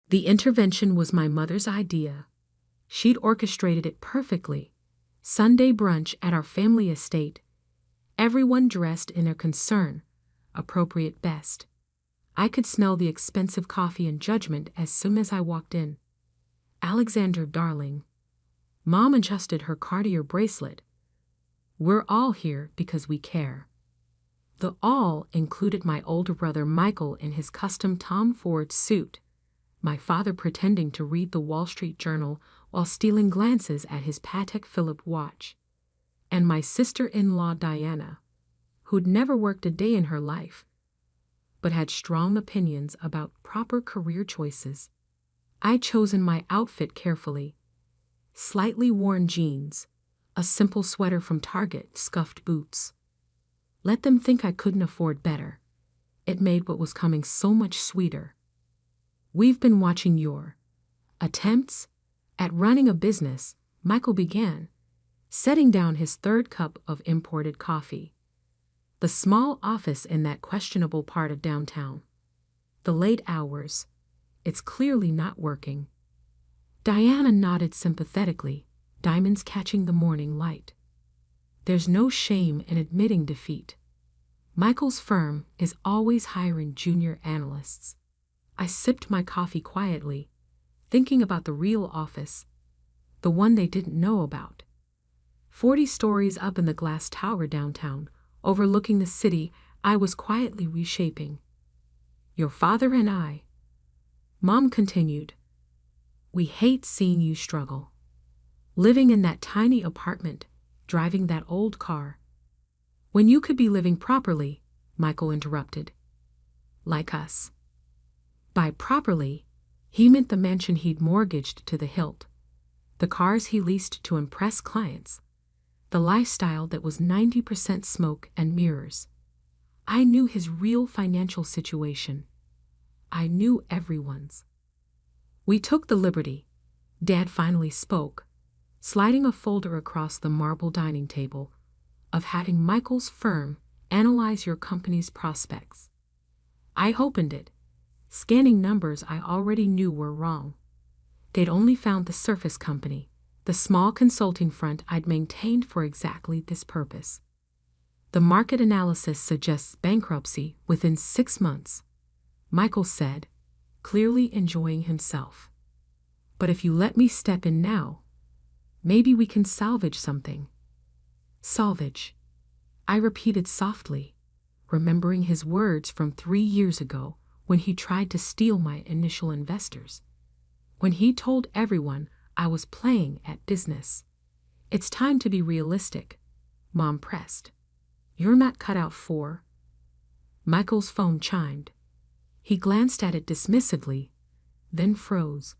The intervention was my mother's idea. She'd orchestrated it perfectly. Sunday brunch at our family estate. Everyone dressed in their concern, appropriate best. I could smell the expensive coffee and judgment as soon as I walked in. Alexander, darling. Mom adjusted her Cartier bracelet. We're all here because we care. The all included my older brother Michael in his custom Tom Ford suit, my father pretending to read the Wall Street Journal while stealing glances at his Patek Philippe watch, and my sister-in-law Diana, who'd never worked a day in her life, but had strong opinions about proper career choices. I'd chosen my outfit carefully. Slightly worn jeans, a simple sweater from Target, scuffed boots. Let them think I couldn't afford better. It made what was coming so much sweeter. We've been watching your attempts at running a business, Michael began, setting down his third cup of imported coffee. The small office in that questionable part of downtown. The late hours. It's clearly not working. Diana nodded sympathetically, diamonds catching the morning light. There's no shame in admitting defeat. Michael's firm is always hiring junior analysts. I sipped my coffee quietly, thinking about the real office, the one they didn't know about. 40 stories up in the glass tower downtown, overlooking the city I was quietly reshaping. Your father and I, Mom continued, we hate seeing you struggle. Living in that tiny apartment, driving that old car. When you could be living properly, Michael interrupted. Like us. By properly, he meant the mansion he'd mortgaged to the hilt, the cars he leased to impress clients, the lifestyle that was 90% smoke and mirrors. I knew his real financial situation. I knew everyone's. We took the liberty, Dad finally spoke, sliding a folder across the marble dining table, of having Michael's firm analyze your company's prospects. I opened it, scanning numbers I already knew were wrong. They'd only found the surface company, the small consulting front I'd maintained for exactly this purpose. The market analysis suggests bankruptcy within 6 months, Michael said, clearly enjoying himself. But if you let me step in now, maybe we can salvage something. Salvage, I repeated softly, remembering his words from 3 years ago when he tried to steal my initial investors. When he told everyone I was playing at business. It's time to be realistic, Mom pressed. You're not cut out for. Michael's phone chimed. He glanced at it dismissively, then froze.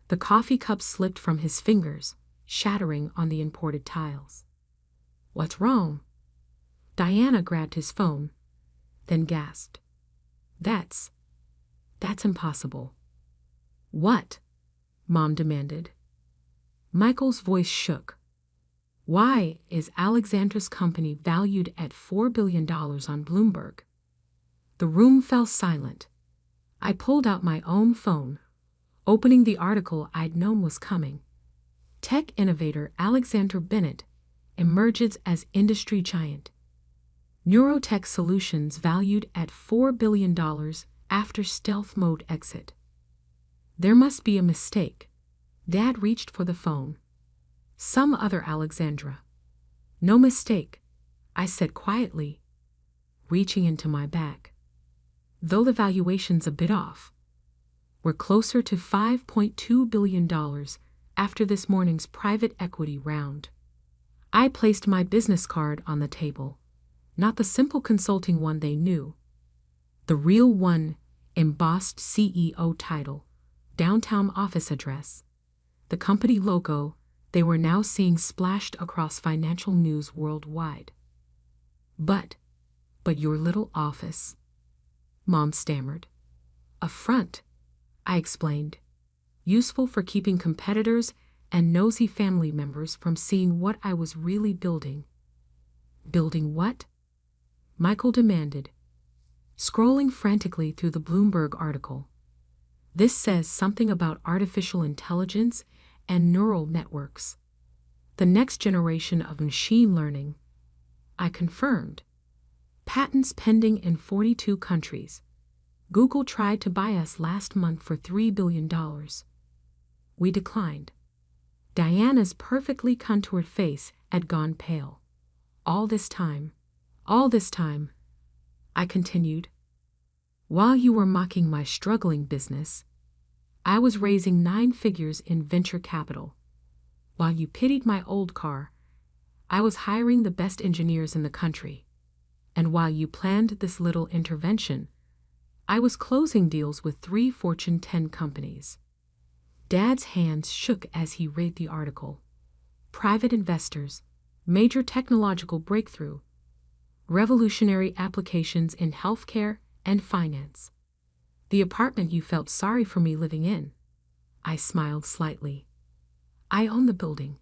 The coffee cup slipped from his fingers, shattering on the imported tiles. What's wrong? Diana grabbed his phone, then gasped. That's impossible. What? Mom demanded. Michael's voice shook. Why is Alexandra's company valued at $4 billion on Bloomberg? The room fell silent. I pulled out my own phone, opening the article I'd known was coming. Tech innovator Alexander Bennett emerges as industry giant. Neurotech solutions valued at $4 billion after stealth mode exit. There must be a mistake. Dad reached for the phone. Some other Alexandra. No mistake, I said quietly, reaching into my bag. Though the valuation's a bit off, we're closer to $5.2 billion after this morning's private equity round. I placed my business card on the table, not the simple consulting one they knew. The real one, embossed CEO title, downtown office address, the company logo they were now seeing splashed across financial news worldwide. But your little office, Mom stammered. A front, I explained, useful for keeping competitors and nosy family members from seeing what I was really building. Building what? Michael demanded, scrolling frantically through the Bloomberg article. This says something about artificial intelligence and neural networks. The next generation of machine learning. I confirmed. Patents pending in 42 countries. Google tried to buy us last month for $3 billion. We declined. Diana's perfectly contoured face had gone pale. All this time, I continued, while you were mocking my struggling business, I was raising 9 figures in venture capital. While you pitied my old car, I was hiring the best engineers in the country. And while you planned this little intervention, I was closing deals with 3 Fortune 10 companies. Dad's hands shook as he read the article. Private investors, major technological breakthrough, revolutionary applications in healthcare and finance. The apartment you felt sorry for me living in. I smiled slightly. I own the building,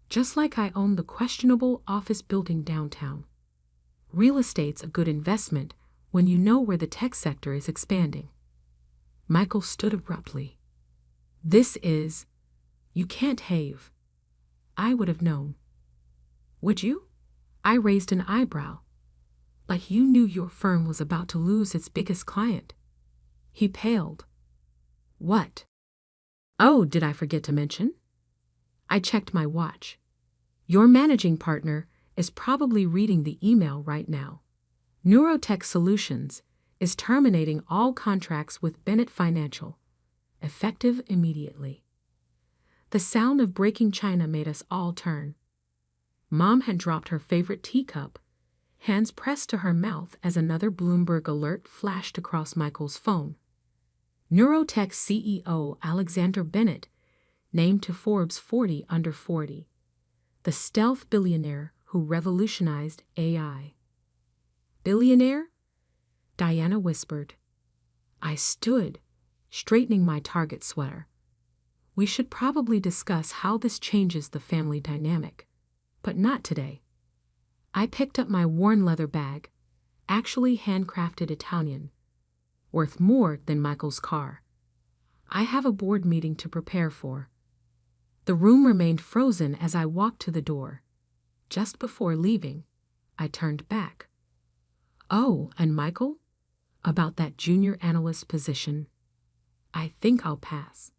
just like I own the questionable office building downtown. Real estate's a good investment when you know where the tech sector is expanding. Michael stood abruptly. You can't have. I would have known. Would you? I raised an eyebrow. Like you knew your firm was about to lose its biggest client. He paled. What? Oh, did I forget to mention? I checked my watch. Your managing partner is probably reading the email right now. Neurotech Solutions is terminating all contracts with Bennett Financial, effective immediately. The sound of breaking china made us all turn. Mom had dropped her favorite teacup, hands pressed to her mouth as another Bloomberg alert flashed across Michael's phone. Neurotech CEO Alexander Bennett named to Forbes 40 under 40, the stealth billionaire who revolutionized AI. Billionaire? Diana whispered. I stood, straightening my Target sweater. We should probably discuss how this changes the family dynamic, but not today. I picked up my worn leather bag, actually handcrafted Italian, worth more than Michael's car. I have a board meeting to prepare for. The room remained frozen as I walked to the door. Just before leaving, I turned back. Oh, and Michael? About that junior analyst position. I think I'll pass.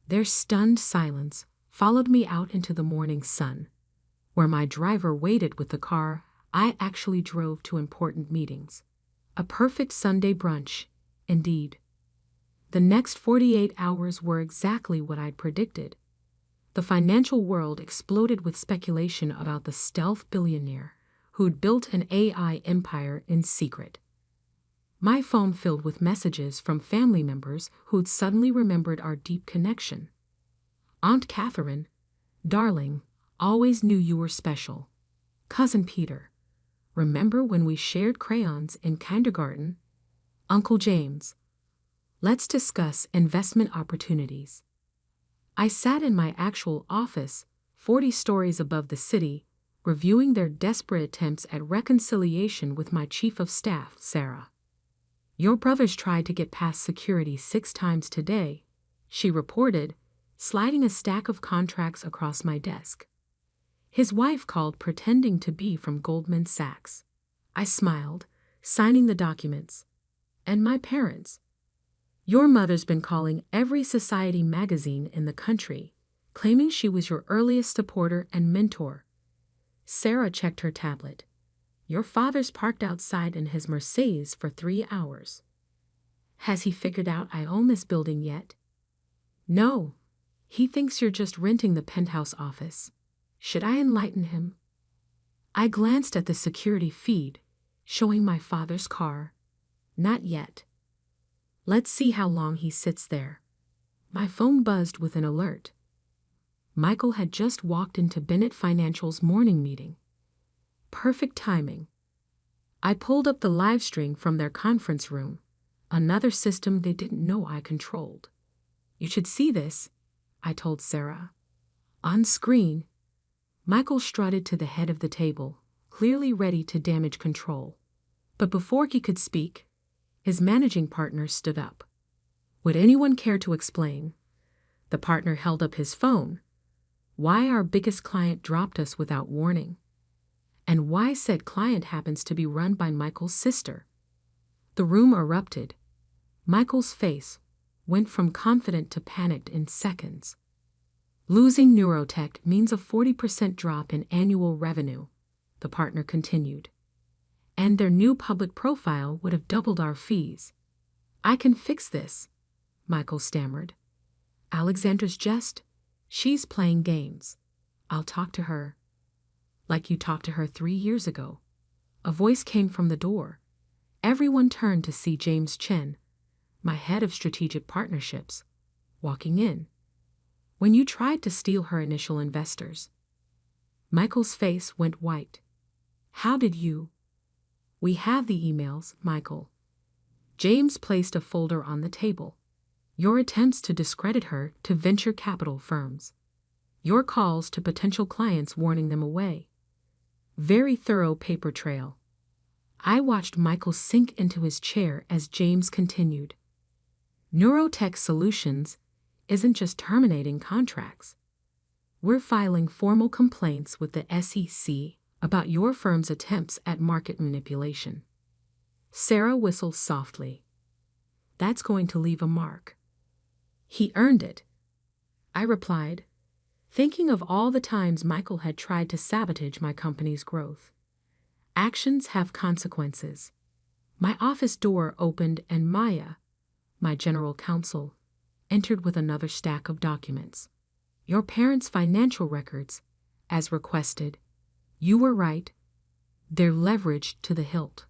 Their stunned silence followed me out into the morning sun, where my driver waited with the car I actually drove to important meetings. A perfect Sunday brunch, indeed. The next 48 hours were exactly what I'd predicted. The financial world exploded with speculation about the stealth billionaire who'd built an AI empire in secret. My phone filled with messages from family members who'd suddenly remembered our deep connection. Aunt Catherine, darling, always knew you were special. Cousin Peter, remember when we shared crayons in kindergarten? Uncle James, let's discuss investment opportunities. I sat in my actual office, 40 stories above the city, reviewing their desperate attempts at reconciliation with my chief of staff, Sarah. Your brothers tried to get past security 6 times today, she reported, sliding a stack of contracts across my desk. His wife called pretending to be from Goldman Sachs. I smiled, signing the documents. And my parents. Your mother's been calling every society magazine in the country, claiming she was your earliest supporter and mentor. Sarah checked her tablet. Your father's parked outside in his Mercedes for 3 hours. Has he figured out I own this building yet? No. He thinks you're just renting the penthouse office. Should I enlighten him? I glanced at the security feed, showing my father's car. Not yet. Let's see how long he sits there. My phone buzzed with an alert. Michael had just walked into Bennett Financial's morning meeting. Perfect timing. I pulled up the live stream from their conference room, another system they didn't know I controlled. You should see this, I told Sarah. On screen, Michael strutted to the head of the table, clearly ready to damage control. But before he could speak, his managing partner stood up. Would anyone care to explain? The partner held up his phone. Why our biggest client dropped us without warning? And why said client happens to be run by Michael's sister? The room erupted. Michael's face went from confident to panicked in seconds. Losing Neurotech means a 40% drop in annual revenue, the partner continued. And their new public profile would have doubled our fees. I can fix this, Michael stammered. Alexandra's jest? She's playing games. I'll talk to her. Like you talked to her 3 years ago. A voice came from the door. Everyone turned to see James Chen, my head of strategic partnerships, walking in. When you tried to steal her initial investors. Michael's face went white. How did you? We have the emails, Michael. James placed a folder on the table. Your attempts to discredit her to venture capital firms. Your calls to potential clients warning them away. Very thorough paper trail. I watched Michael sink into his chair as James continued. Neurotech Solutions isn't just terminating contracts. We're filing formal complaints with the SEC about your firm's attempts at market manipulation. Sarah whistled softly. That's going to leave a mark. He earned it, I replied, thinking of all the times Michael had tried to sabotage my company's growth. Actions have consequences. My office door opened and Maya, my general counsel, entered with another stack of documents. Your parents' financial records, as requested. You were right. They're leveraged to the hilt.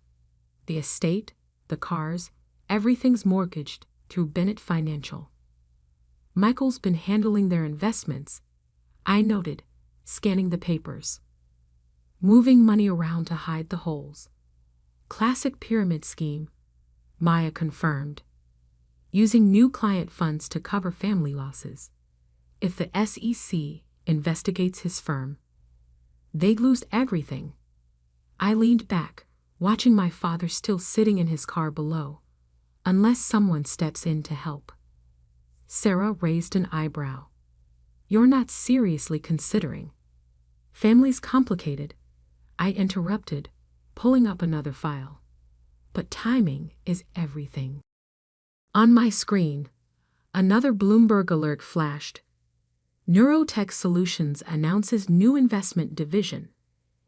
The estate, the cars, everything's mortgaged through Bennett Financial. Michael's been handling their investments, I noted, scanning the papers. Moving money around to hide the holes. Classic pyramid scheme, Maya confirmed. Using new client funds to cover family losses. If the SEC investigates his firm, they'd lose everything. I leaned back, watching my father still sitting in his car below, unless someone steps in to help. Sarah raised an eyebrow. You're not seriously considering. Family's complicated, I interrupted, pulling up another file. But timing is everything. On my screen, another Bloomberg alert flashed. Neurotech Solutions announces new investment division.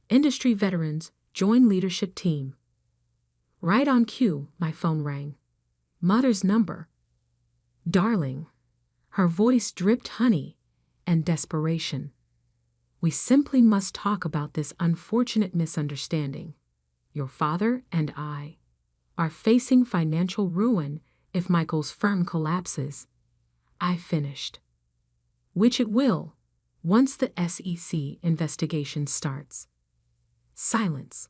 Industry veterans join leadership team. Right on cue, my phone rang. Mother's number. Darling. Her voice dripped honey and desperation. We simply must talk about this unfortunate misunderstanding. Your father and I are facing financial ruin if Michael's firm collapses. I finished. Which it will, once the SEC investigation starts. Silence.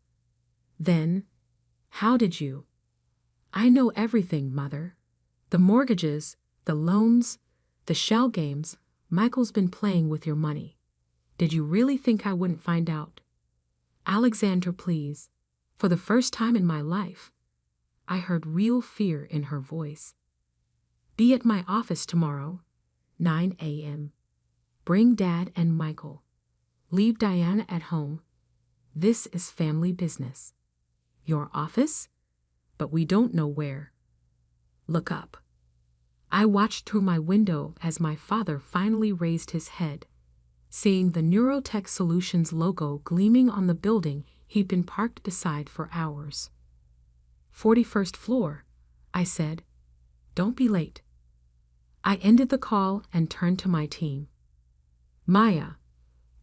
Then, how did you? I know everything, Mother. The mortgages, the loans, the shell games, Michael's been playing with your money. Did you really think I wouldn't find out? Alexandra, please. For the first time in my life, I heard real fear in her voice. Be at my office tomorrow, 9 a.m. Bring Dad and Michael. Leave Diana at home. This is family business. Your office? But we don't know where. Look up. I watched through my window as my father finally raised his head, seeing the Neurotech Solutions logo gleaming on the building he'd been parked beside for hours. 41st floor, I said. Don't be late. I ended the call and turned to my team. Maya,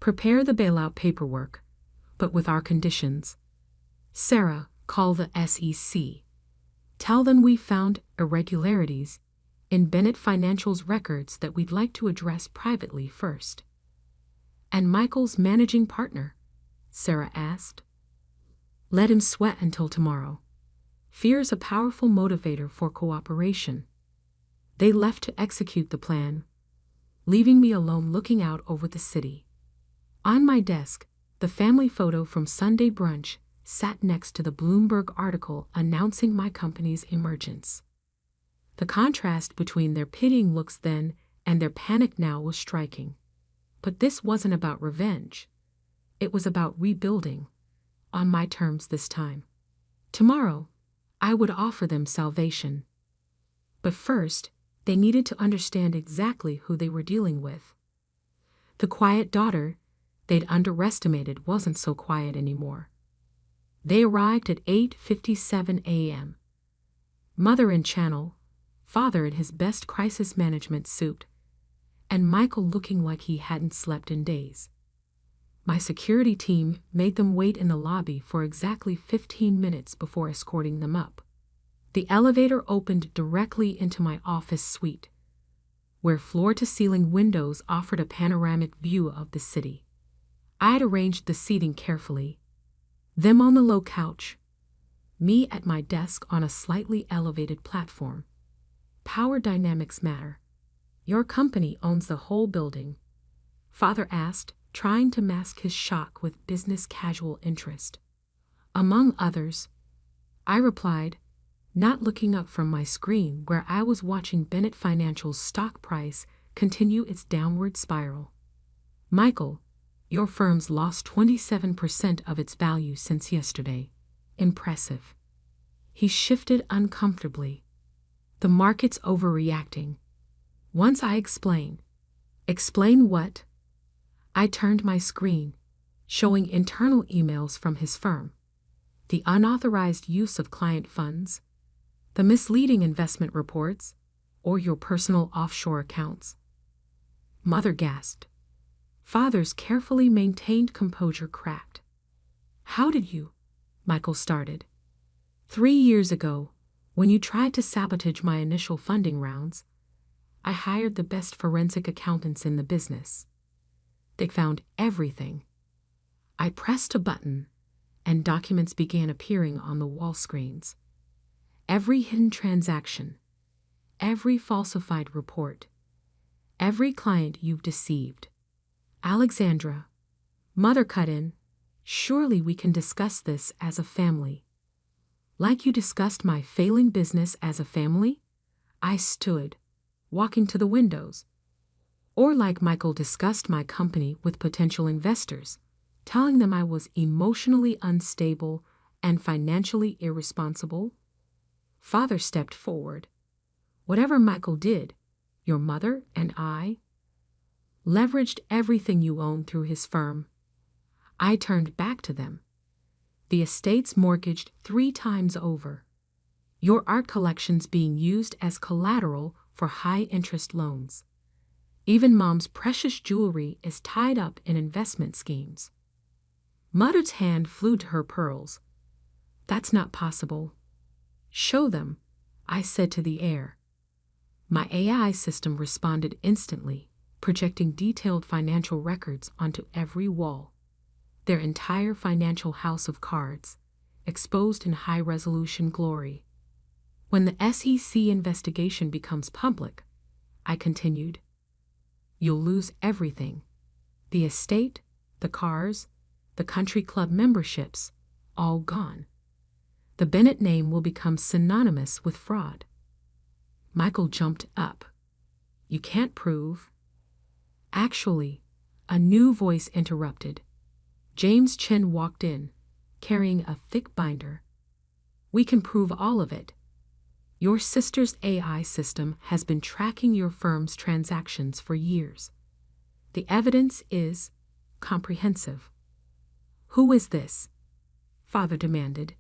prepare the bailout paperwork, but with our conditions. Sarah, call the SEC. Tell them we found irregularities in Bennett Financial's records that we'd like to address privately first. And Michael's managing partner? Sarah asked. Let him sweat until tomorrow. Fear is a powerful motivator for cooperation. They left to execute the plan, leaving me alone looking out over the city. On my desk, the family photo from Sunday brunch sat next to the Bloomberg article announcing my company's emergence. The contrast between their pitying looks then and their panic now was striking. But this wasn't about revenge. It was about rebuilding, on my terms this time. Tomorrow, I would offer them salvation. But first, they needed to understand exactly who they were dealing with. The quiet daughter they'd underestimated wasn't so quiet anymore. They arrived at 8:57 a.m. Mother in channel, father in his best crisis management suit, and Michael looking like he hadn't slept in days. My security team made them wait in the lobby for exactly 15 minutes before escorting them up. The elevator opened directly into my office suite, where floor-to-ceiling windows offered a panoramic view of the city. I'd arranged the seating carefully, them on the low couch, me at my desk on a slightly elevated platform. Power dynamics matter. Your company owns the whole building, Father asked, trying to mask his shock with business casual interest. Among others, I replied, not looking up from my screen where I was watching Bennett Financial's stock price continue its downward spiral. Michael, your firm's lost 27% of its value since yesterday. Impressive. He shifted uncomfortably. The market's overreacting. Once I explain. Explain what? I turned my screen, showing internal emails from his firm. The unauthorized use of client funds, the misleading investment reports, or your personal offshore accounts. Mother gasped. Father's carefully maintained composure cracked. How did you? Michael started. 3 years ago, when you tried to sabotage my initial funding rounds, I hired the best forensic accountants in the business. They found everything. I pressed a button, and documents began appearing on the wall screens. Every hidden transaction, every falsified report, every client you've deceived. Alexandra, Mother cut in, surely we can discuss this as a family. Like you discussed my failing business as a family? I stood, walking to the windows. Or like Michael discussed my company with potential investors, telling them I was emotionally unstable and financially irresponsible? Father stepped forward. Whatever Michael did, your mother and I leveraged everything you own through his firm. I turned back to them. The estate's mortgaged 3 times over. Your art collection's being used as collateral for high-interest loans. Even Mom's precious jewelry is tied up in investment schemes. Mother's hand flew to her pearls. That's not possible. Show them, I said to the air. My AI system responded instantly, projecting detailed financial records onto every wall. Their entire financial house of cards, exposed in high-resolution glory. When the SEC investigation becomes public, I continued, you'll lose everything. The estate, the cars, the country club memberships, all gone. The Bennett name will become synonymous with fraud. Michael jumped up. You can't prove. Actually, a new voice interrupted. James Chen walked in, carrying a thick binder. We can prove all of it. Your sister's AI system has been tracking your firm's transactions for years. The evidence is comprehensive. Who is this? Father demanded.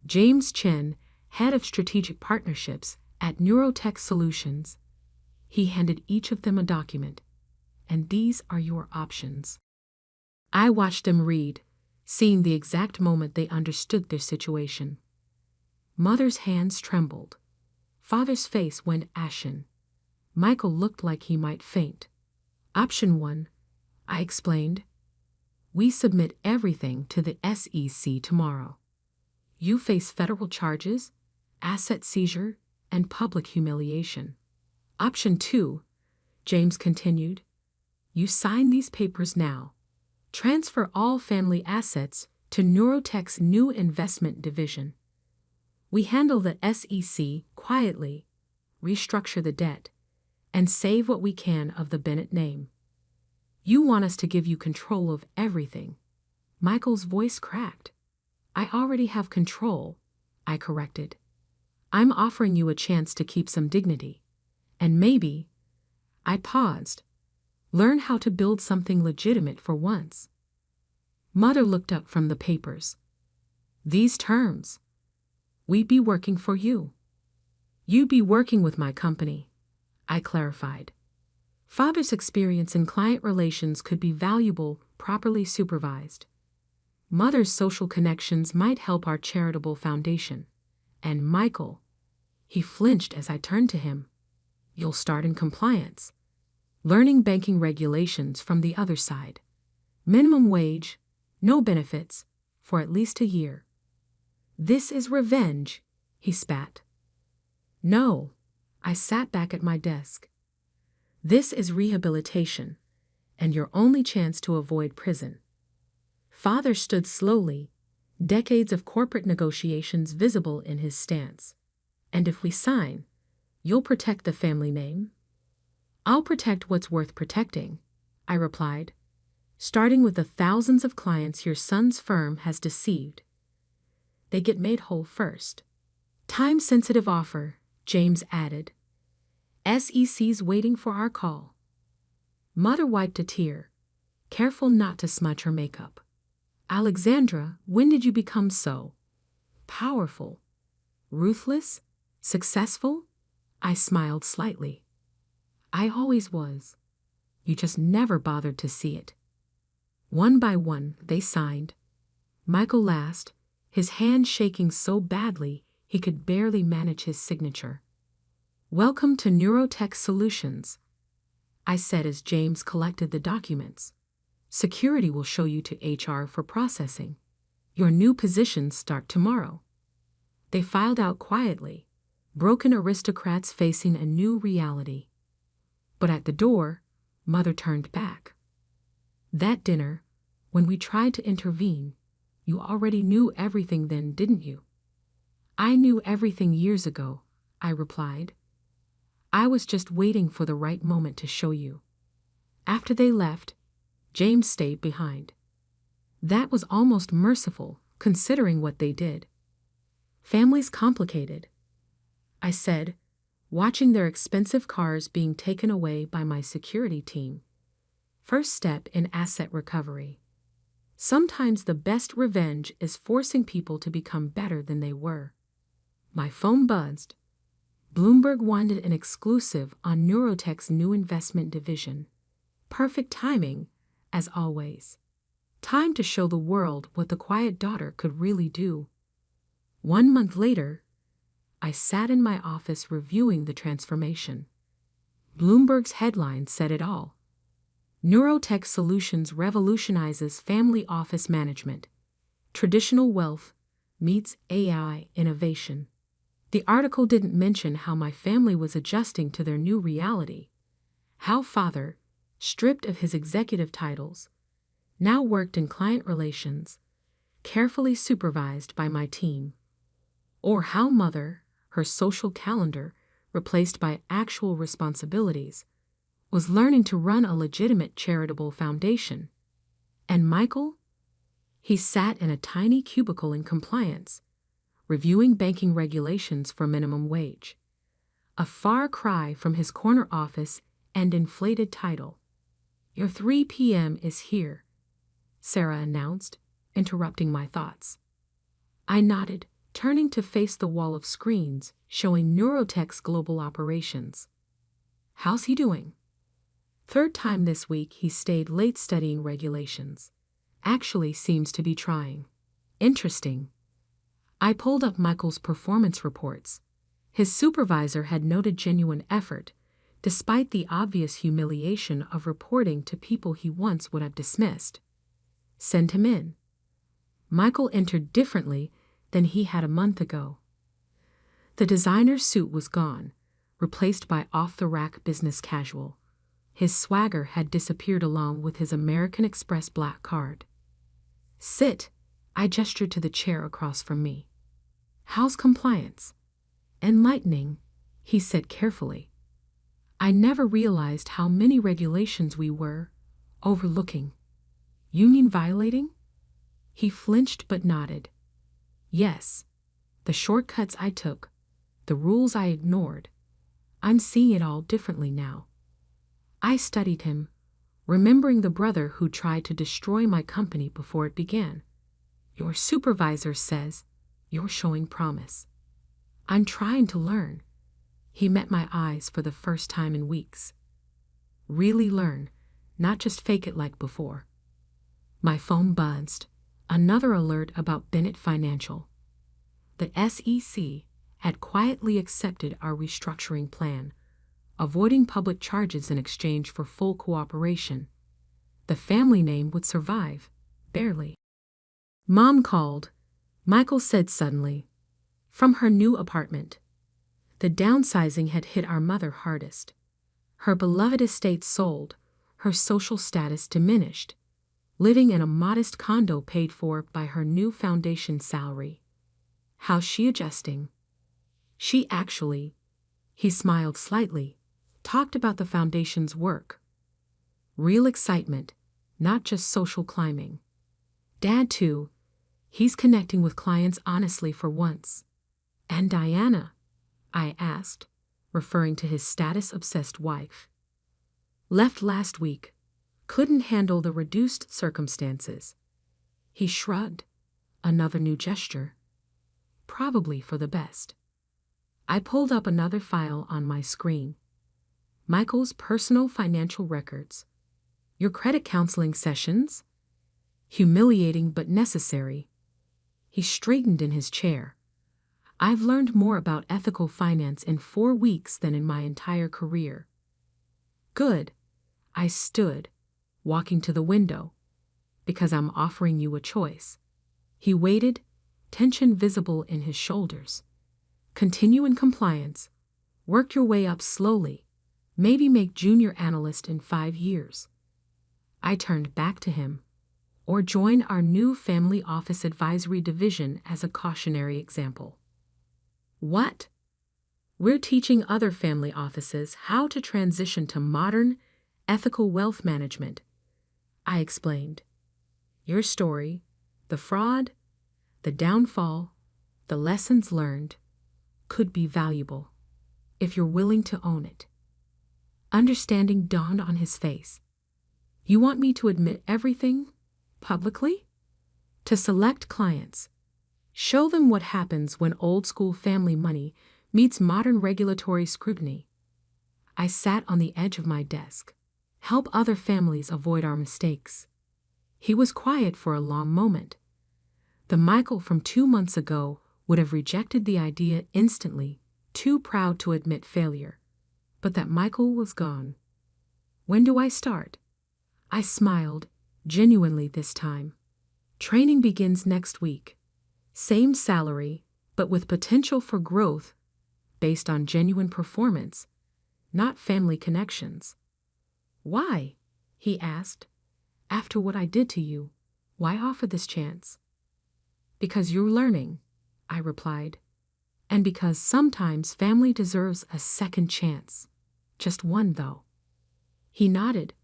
James Chen, head of strategic partnerships at Neurotech Solutions. He handed each of them a document. And these are your options. I watched them read, seeing the exact moment they understood their situation. Mother's hands trembled. Father's face went ashen. Michael looked like he might faint. Option 1, I explained. We submit everything to the SEC tomorrow. You face federal charges, asset seizure, and public humiliation. Option 2, James continued. You sign these papers now. Transfer all family assets to Neurotech's new investment division. We handle the SEC quietly, restructure the debt, and save what we can of the Bennett name. You want us to give you control of everything. Michael's voice cracked. I already have control, I corrected. I'm offering you a chance to keep some dignity. And maybe, I paused, learn how to build something legitimate for once. Mother looked up from the papers. These terms. We'd be working for you. You'd be working with my company, I clarified. Father's experience in client relations could be valuable, properly supervised. Mother's social connections might help our charitable foundation. And Michael, he flinched as I turned to him. You'll start in compliance. Learning banking regulations from the other side. Minimum wage, no benefits, for at least a year. This is revenge, he spat. No, I sat back at my desk. This is rehabilitation, and your only chance to avoid prison. Father stood slowly, decades of corporate negotiations visible in his stance. And if we sign, you'll protect the family name? I'll protect what's worth protecting, I replied, starting with the thousands of clients your son's firm has deceived. They get made whole first. Time-sensitive offer, James added. SEC's waiting for our call. Mother wiped a tear, careful not to smudge her makeup. Alexandra, when did you become so powerful, ruthless, successful? I smiled slightly. I always was. You just never bothered to see it. One by one, they signed. Michael last, his hand shaking so badly he could barely manage his signature. Welcome to Neurotech Solutions, I said as James collected the documents. Security will show you to HR for processing. Your new positions start tomorrow. They filed out quietly, broken aristocrats facing a new reality. But at the door, Mother turned back. That dinner, when we tried to intervene, you already knew everything then, didn't you? I knew everything years ago, I replied. I was just waiting for the right moment to show you. After they left, James stayed behind. That was almost merciful, considering what they did. Family's complicated, I said, watching their expensive cars being taken away by my security team. First step in asset recovery. Sometimes the best revenge is forcing people to become better than they were. My phone buzzed. Bloomberg wanted an exclusive on Neurotech's new investment division. Perfect timing, as always. Time to show the world what the quiet daughter could really do. 1 month later, I sat in my office reviewing the transformation. Bloomberg's headline said it all. Neurotech Solutions revolutionizes family office management. Traditional wealth meets AI innovation. The article didn't mention how my family was adjusting to their new reality. How Father, stripped of his executive titles, now worked in client relations, carefully supervised by my team. Or how Mother, her social calendar replaced by actual responsibilities, was learning to run a legitimate charitable foundation. And Michael? He sat in a tiny cubicle in compliance, reviewing banking regulations for minimum wage. A far cry from his corner office and inflated title. Your 3 p.m. is here, Sarah announced, interrupting my thoughts. I nodded, turning to face the wall of screens showing Neurotech's global operations. How's he doing? Third time this week he stayed late studying regulations. Actually seems to be trying. Interesting. I pulled up Michael's performance reports. His supervisor had noted genuine effort, despite the obvious humiliation of reporting to people he once would have dismissed. Send him in. Michael entered differently than he had a month ago. The designer suit was gone, replaced by off-the-rack business casual. His swagger had disappeared along with his American Express black card. Sit, I gestured to the chair across from me. How's compliance? Enlightening, he said carefully. I never realized how many regulations we were overlooking. You mean violating? He flinched but nodded. Yes. The shortcuts I took, the rules I ignored. I'm seeing it all differently now. I studied him, remembering the brother who tried to destroy my company before it began. Your supervisor says you're showing promise. I'm trying to learn. He met my eyes for the first time in weeks. Really learn, not just fake it like before. My phone buzzed. Another alert about Bennett Financial. The SEC had quietly accepted our restructuring plan, avoiding public charges in exchange for full cooperation. The family name would survive, barely. Mom called, Michael said suddenly, from her new apartment. The downsizing had hit our mother hardest. Her beloved estate sold, her social status diminished, living in a modest condo paid for by her new foundation salary. How's she adjusting? She actually, he smiled slightly, talked about the foundation's work. Real excitement, not just social climbing. Dad, too, he's connecting with clients honestly for once. And Diana? I asked, referring to his status-obsessed wife. Left last week. Couldn't handle the reduced circumstances. He shrugged. Another new gesture. Probably for the best. I pulled up another file on my screen. Michael's personal financial records. Your credit counseling sessions? Humiliating but necessary. He straightened in his chair. I've learned more about ethical finance in 4 weeks than in my entire career. Good. I stood, walking to the window, because I'm offering you a choice. He waited, tension visible in his shoulders. Continue in compliance. Work your way up slowly. Maybe make junior analyst in 5 years. I turned back to him. Or join our new family office advisory division as a cautionary example. What? We're teaching other family offices how to transition to modern, ethical wealth management. I explained. Your story, the fraud, the downfall, the lessons learned, could be valuable if you're willing to own it. Understanding dawned on his face. You want me to admit everything, publicly? To select clients. Show them what happens when old-school family money meets modern regulatory scrutiny. I sat on the edge of my desk. Help other families avoid our mistakes. He was quiet for a long moment. The Michael from 2 months ago would have rejected the idea instantly, too proud to admit failure. But that Michael was gone. When do I start? I smiled, genuinely this time. Training begins next week. Same salary, but with potential for growth, based on genuine performance, not family connections. Why? He asked. After what I did to you, why offer this chance? Because you're learning, I replied. And because sometimes family deserves a second chance. Just one, though. He nodded,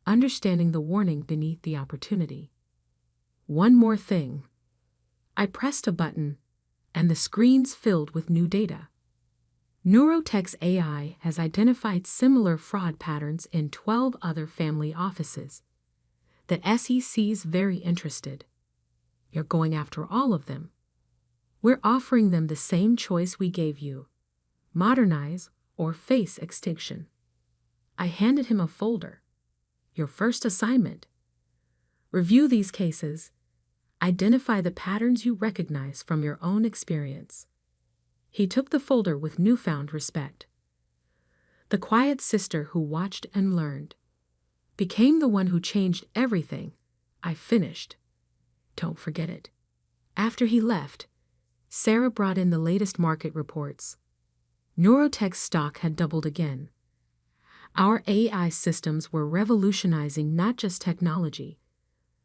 understanding the warning beneath the opportunity. One more thing. I pressed a button, and the screens filled with new data. Neurotech's AI has identified similar fraud patterns in 12 other family offices. The SEC's very interested. You're going after all of them. We're offering them the same choice we gave you. Modernize or face extinction. I handed him a folder. Your first assignment. Review these cases. Identify the patterns you recognize from your own experience. He took the folder with newfound respect. The quiet sister who watched and learned became the one who changed everything. I finished. Don't forget it. After he left, Sarah brought in the latest market reports. Neurotech's stock had doubled again. Our AI systems were revolutionizing not just technology,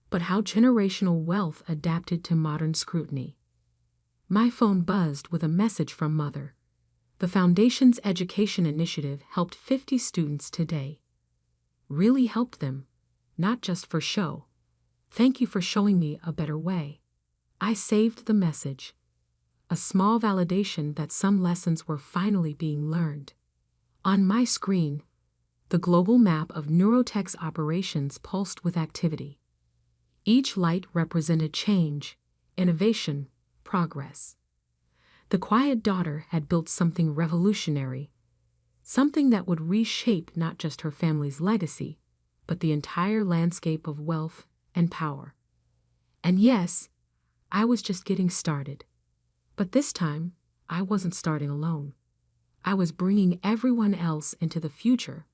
but how generational wealth adapted to modern scrutiny. My phone buzzed with a message from Mother. The Foundation's education initiative helped 50 students today. Really helped them, not just for show. Thank you for showing me a better way. I saved the message. A small validation that some lessons were finally being learned. On my screen, the global map of Neurotech's operations pulsed with activity. Each light represented change, innovation, progress. The quiet daughter had built something revolutionary, something that would reshape not just her family's legacy, but the entire landscape of wealth and power. And yes, I was just getting started. But this time, I wasn't starting alone. I was bringing everyone else into the future,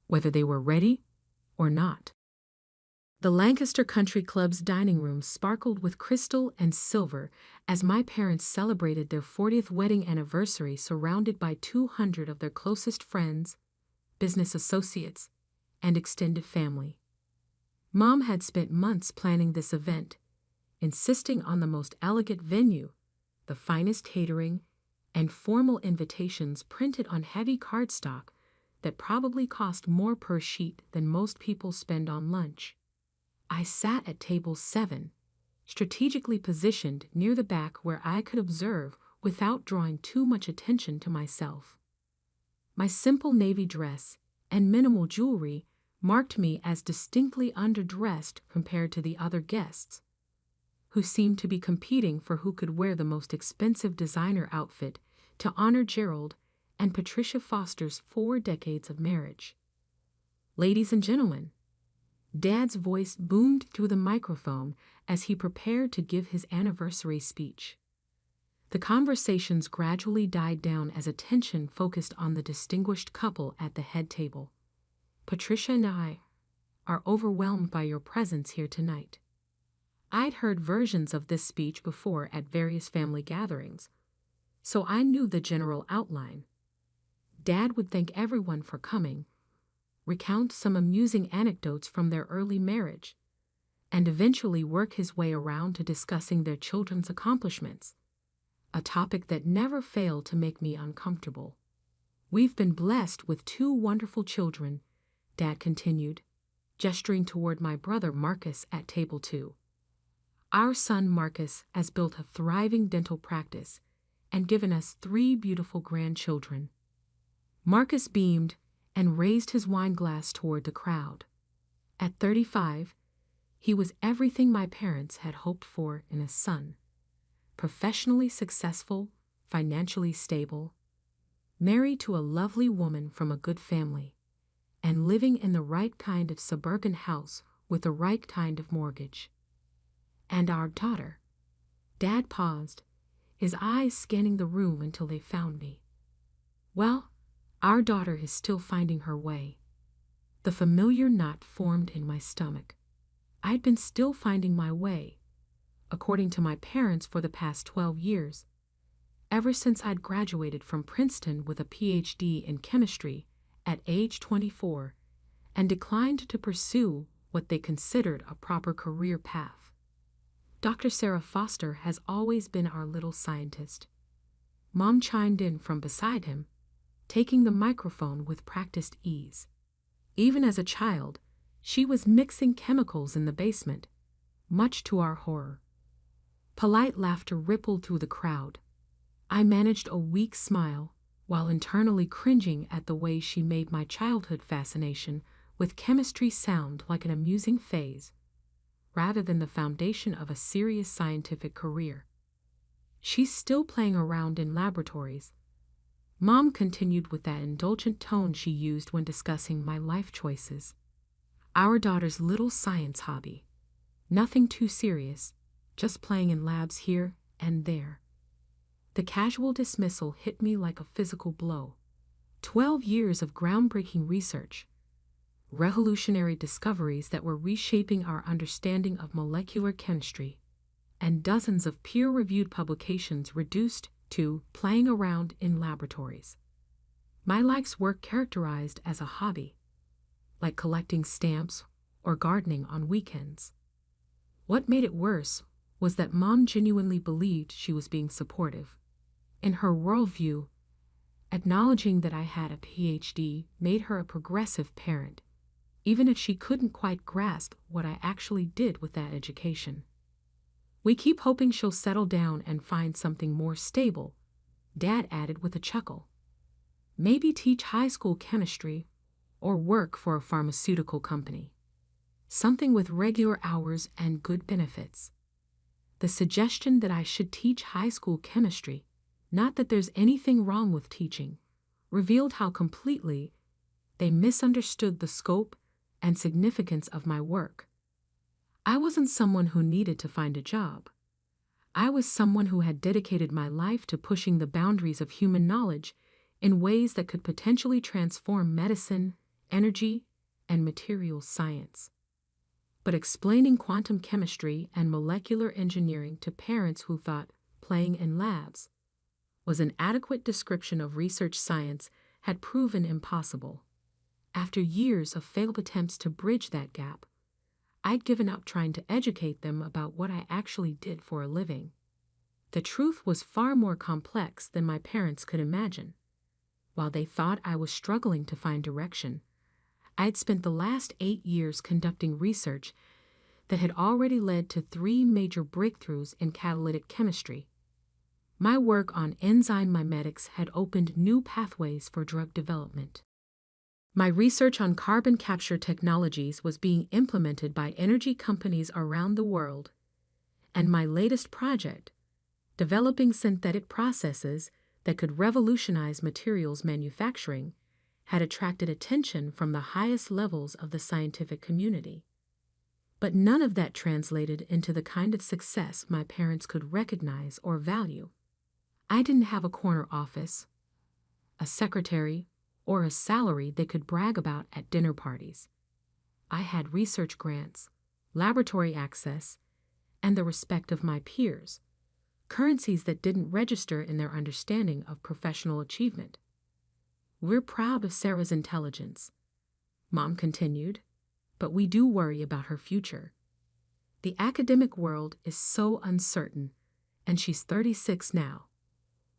whether they were ready or not. The Lancaster Country Club's dining room sparkled with crystal and silver as my parents celebrated their 40th wedding anniversary surrounded by 200 of their closest friends, business associates, and extended family. Mom had spent months planning this event, insisting on the most elegant venue, the finest catering, and formal invitations printed on heavy cardstock that probably cost more per sheet than most people spend on lunch. I sat at table 7, strategically positioned near the back where I could observe without drawing too much attention to myself. My simple navy dress and minimal jewelry marked me as distinctly underdressed compared to the other guests, who seemed to be competing for who could wear the most expensive designer outfit to honor Gerald and Patricia Foster's 4 decades of marriage. Ladies and gentlemen, Dad's voice boomed through the microphone as he prepared to give his anniversary speech. The conversations gradually died down as attention focused on the distinguished couple at the head table. Patricia and I are overwhelmed by your presence here tonight. I'd heard versions of this speech before at various family gatherings, so I knew the general outline. Dad would thank everyone for coming, recount some amusing anecdotes from their early marriage, and eventually work his way around to discussing their children's accomplishments, a topic that never failed to make me uncomfortable. We've been blessed with 2 wonderful children, Dad continued, gesturing toward my brother Marcus at table 2. Our son Marcus has built a thriving dental practice and given us 3 beautiful grandchildren. Marcus beamed and raised his wine glass toward the crowd. At 35, he was everything my parents had hoped for in a son. Professionally successful, financially stable, married to a lovely woman from a good family, and living in the right kind of suburban house with the right kind of mortgage. And our daughter. Dad paused, his eyes scanning the room until they found me. Well, our daughter is still finding her way. The familiar knot formed in my stomach. I'd been still finding my way, according to my parents, for the past 12 years, ever since I'd graduated from Princeton with a PhD in chemistry at age 24 and declined to pursue what they considered a proper career path. Dr. Sarah Foster has always been our little scientist. Mom chimed in from beside him, taking the microphone with practiced ease. Even as a child, she was mixing chemicals in the basement, much to our horror. Polite laughter rippled through the crowd. I managed a weak smile while internally cringing at the way she made my childhood fascination with chemistry sound like an amusing phase, rather than the foundation of a serious scientific career. She's still playing around in laboratories. Mom continued with that indulgent tone she used when discussing my life choices. Our daughter's little science hobby. Nothing too serious, just playing in labs here and there. The casual dismissal hit me like a physical blow. 12 years of groundbreaking research, revolutionary discoveries that were reshaping our understanding of molecular chemistry, and dozens of peer-reviewed publications reduced to playing around in laboratories. My life's work characterized as a hobby, like collecting stamps or gardening on weekends. What made it worse was that Mom genuinely believed she was being supportive. In her worldview, Acknowledging that I had a PhD made her a progressive parent, even if she couldn't quite grasp what I actually did with that education. We keep hoping she'll settle down and find something more stable, Dad added with a chuckle. Maybe teach high school chemistry or work for a pharmaceutical company. Something with regular hours and good benefits. The suggestion that I should teach high school chemistry, not that there's anything wrong with teaching, revealed how completely they misunderstood the scope and significance of my work. I wasn't someone who needed to find a job. I was someone who had dedicated my life to pushing the boundaries of human knowledge in ways that could potentially transform medicine, energy, and materials science. But explaining quantum chemistry and molecular engineering to parents who thought playing in labs was an adequate description of research science had proven impossible. After years of failed attempts to bridge that gap, I'd given up trying to educate them about what I actually did for a living. The truth was far more complex than my parents could imagine. While they thought I was struggling to find direction, I'd spent the last 8 years conducting research that had already led to 3 major breakthroughs in catalytic chemistry. My work on enzyme mimetics had opened new pathways for drug development. My research on carbon capture technologies was being implemented by energy companies around the world, and my latest project, developing synthetic processes that could revolutionize materials manufacturing, had attracted attention from the highest levels of the scientific community. But none of that translated into the kind of success my parents could recognize or value. I didn't have a corner office, a secretary, or a salary they could brag about at dinner parties. I had research grants, laboratory access, and the respect of my peers, currencies that didn't register in their understanding of professional achievement. We're proud of Sarah's intelligence, Mom continued, but we do worry about her future. The academic world is so uncertain, and she's 36 now.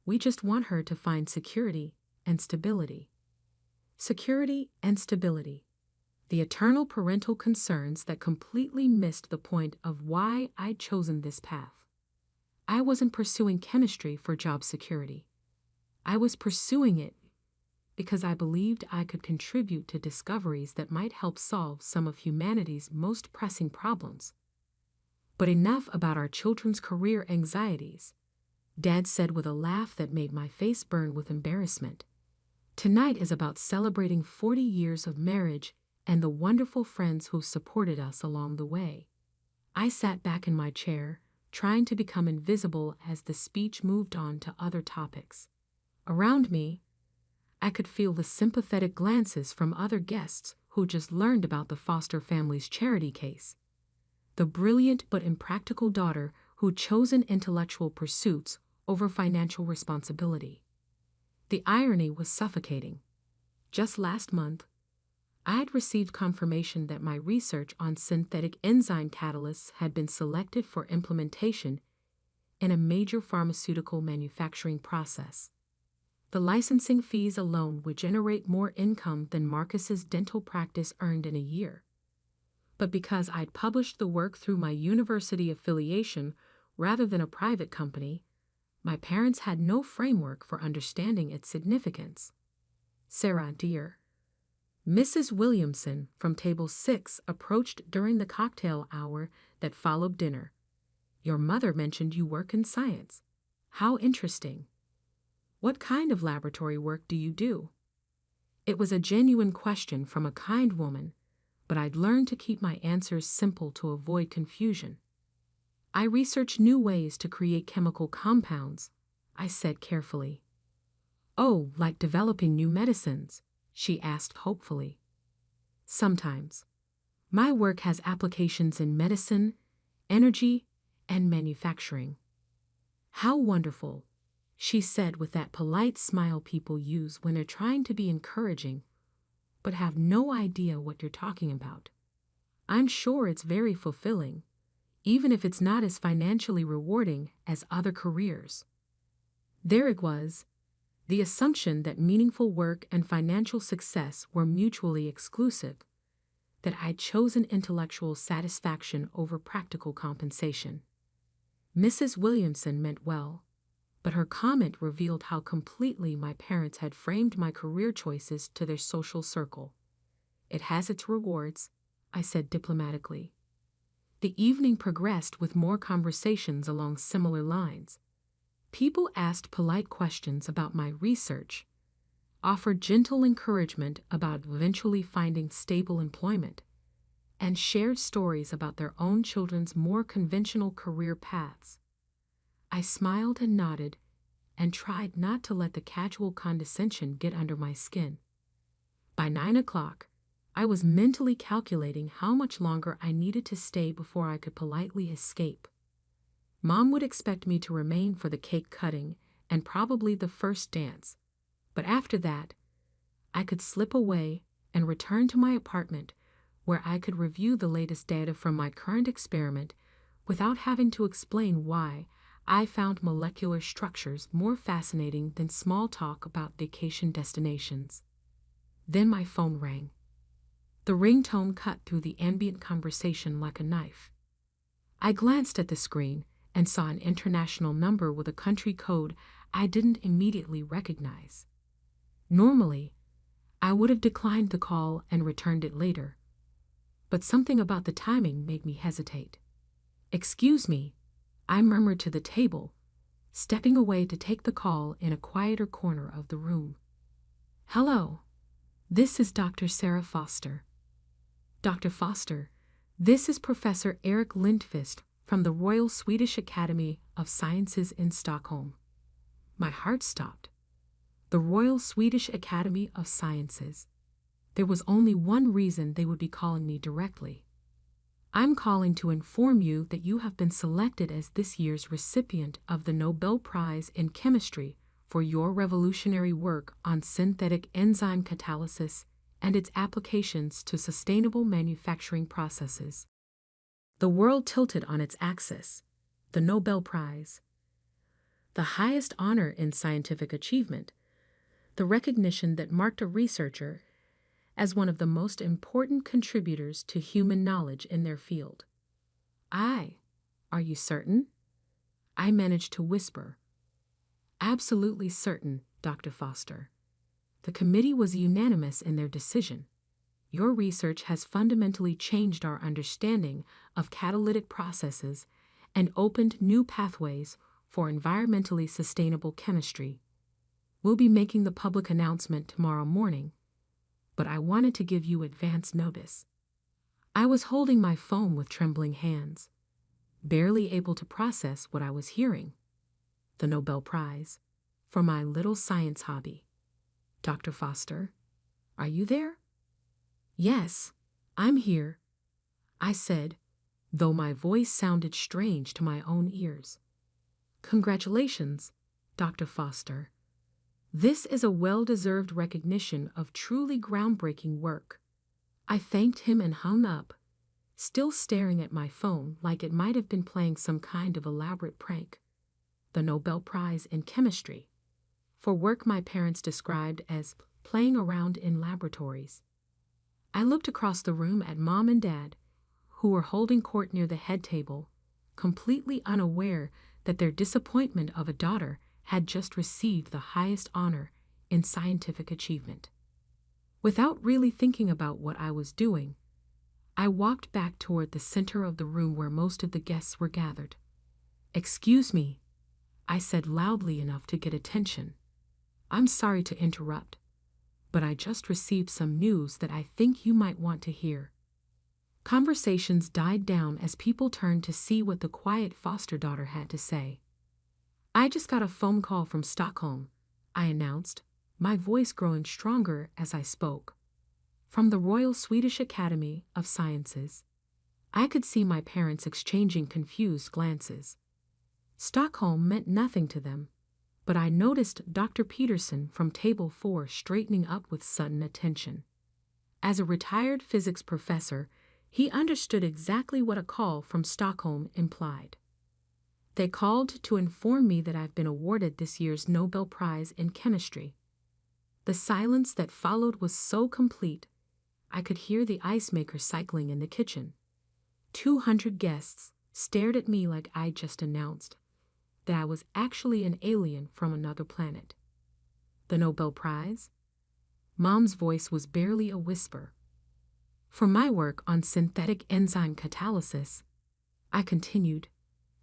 We just want her to find security and stability. Security and stability. The eternal parental concerns that completely missed the point of why I'd chosen this path. I wasn't pursuing chemistry for job security. I was pursuing it because I believed I could contribute to discoveries that might help solve some of humanity's most pressing problems. But enough about our children's career anxieties, Dad said with a laugh that made my face burn with embarrassment. Tonight is about celebrating 40 years of marriage and the wonderful friends who supported us along the way. I sat back in my chair, trying to become invisible as the speech moved on to other topics. Around me, I could feel the sympathetic glances from other guests who just learned about the Foster family's charity case. The brilliant but impractical daughter who'd chosen intellectual pursuits over financial responsibility. The irony was suffocating. Just last month, I had received confirmation that my research on synthetic enzyme catalysts had been selected for implementation in a major pharmaceutical manufacturing process. The licensing fees alone would generate more income than Marcus's dental practice earned in a year. But because I'd published the work through my university affiliation rather than a private company, my parents had no framework for understanding its significance. Sarah, dear. Mrs. Williamson from table 6 approached during the cocktail hour that followed dinner. Your mother mentioned you work in science. How interesting. What kind of laboratory work do you do? It was a genuine question from a kind woman, but I'd learned to keep my answers simple to avoid confusion. I research new ways to create chemical compounds, I said carefully. Oh, like developing new medicines? She asked hopefully. Sometimes. My work has applications in medicine, energy, and manufacturing. How wonderful, she said with that polite smile people use when they're trying to be encouraging, but have no idea what you're talking about. I'm sure it's very fulfilling, even if it's not as financially rewarding as other careers. There it was, The assumption that meaningful work and financial success were mutually exclusive, that I'd chosen intellectual satisfaction over practical compensation. Mrs. Williamson meant well, but her comment revealed how completely my parents had framed my career choices to their social circle. It has its rewards, I said diplomatically. The evening progressed with more conversations along similar lines. People asked polite questions about my research, offered gentle encouragement about eventually finding stable employment, and shared stories about their own children's more conventional career paths. I smiled and nodded and tried not to let the casual condescension get under my skin. By 9 o'clock, I was mentally calculating how much longer I needed to stay before I could politely escape. Mom would expect me to remain for the cake cutting and probably the first dance, but after that, I could slip away and return to my apartment where I could review the latest data from my current experiment without having to explain why I found molecular structures more fascinating than small talk about vacation destinations. Then my phone rang. The ringtone cut through the ambient conversation like a knife. I glanced at the screen and saw an international number with a country code I didn't immediately recognize. Normally, I would have declined the call and returned it later, but something about the timing made me hesitate. "Excuse me," I murmured to the table, stepping away to take the call in a quieter corner of the room. "Hello, this is Dr. Sarah Foster." "Dr. Foster, this is Professor Eric Lindqvist from the Royal Swedish Academy of Sciences in Stockholm." My heart stopped. The Royal Swedish Academy of Sciences. There was only one reason they would be calling me directly. "I'm calling to inform you that you have been selected as this year's recipient of the Nobel Prize in Chemistry for your revolutionary work on synthetic enzyme catalysis and its applications to sustainable manufacturing processes." The world tilted on its axis. The Nobel Prize. The highest honor in scientific achievement. The recognition that marked a researcher as one of the most important contributors to human knowledge in their field. Are you certain?" I managed to whisper. "Absolutely certain, Dr. Foster. The committee was unanimous in their decision. Your research has fundamentally changed our understanding of catalytic processes and opened new pathways for environmentally sustainable chemistry. We'll be making the public announcement tomorrow morning, but I wanted to give you advance notice." I was holding my phone with trembling hands, barely able to process what I was hearing. The Nobel Prize for my little science hobby. "Dr. Foster, are you there?" "Yes, I'm here," I said, though my voice sounded strange to my own ears. "Congratulations, Dr. Foster. This is a well-deserved recognition of truly groundbreaking work." I thanked him and hung up, still staring at my phone like it might have been playing some kind of elaborate prank. The Nobel Prize in Chemistry, for work my parents described as playing around in laboratories. I looked across the room at Mom and Dad, who were holding court near the head table, completely unaware that their disappointment of a daughter had just received the highest honor in scientific achievement. Without really thinking about what I was doing, I walked back toward the center of the room where most of the guests were gathered. "Excuse me," I said loudly enough to get attention. "I'm sorry to interrupt, but I just received some news that I think you might want to hear." Conversations died down as people turned to see what the quiet foster daughter had to say. "I just got a phone call from Stockholm," I announced, my voice growing stronger as I spoke. "From the Royal Swedish Academy of Sciences." I could see my parents exchanging confused glances. Stockholm meant nothing to them, but I noticed Dr. Peterson from Table 4 straightening up with sudden attention. As a retired physics professor, he understood exactly what a call from Stockholm implied. They called to inform me that I've been awarded this year's Nobel Prize in Chemistry. The silence that followed was so complete, I could hear the ice maker cycling in the kitchen. 200 guests stared at me like I'd just announced that I was actually an alien from another planet. The Nobel Prize? Mom's voice was barely a whisper. For my work on synthetic enzyme catalysis, I continued,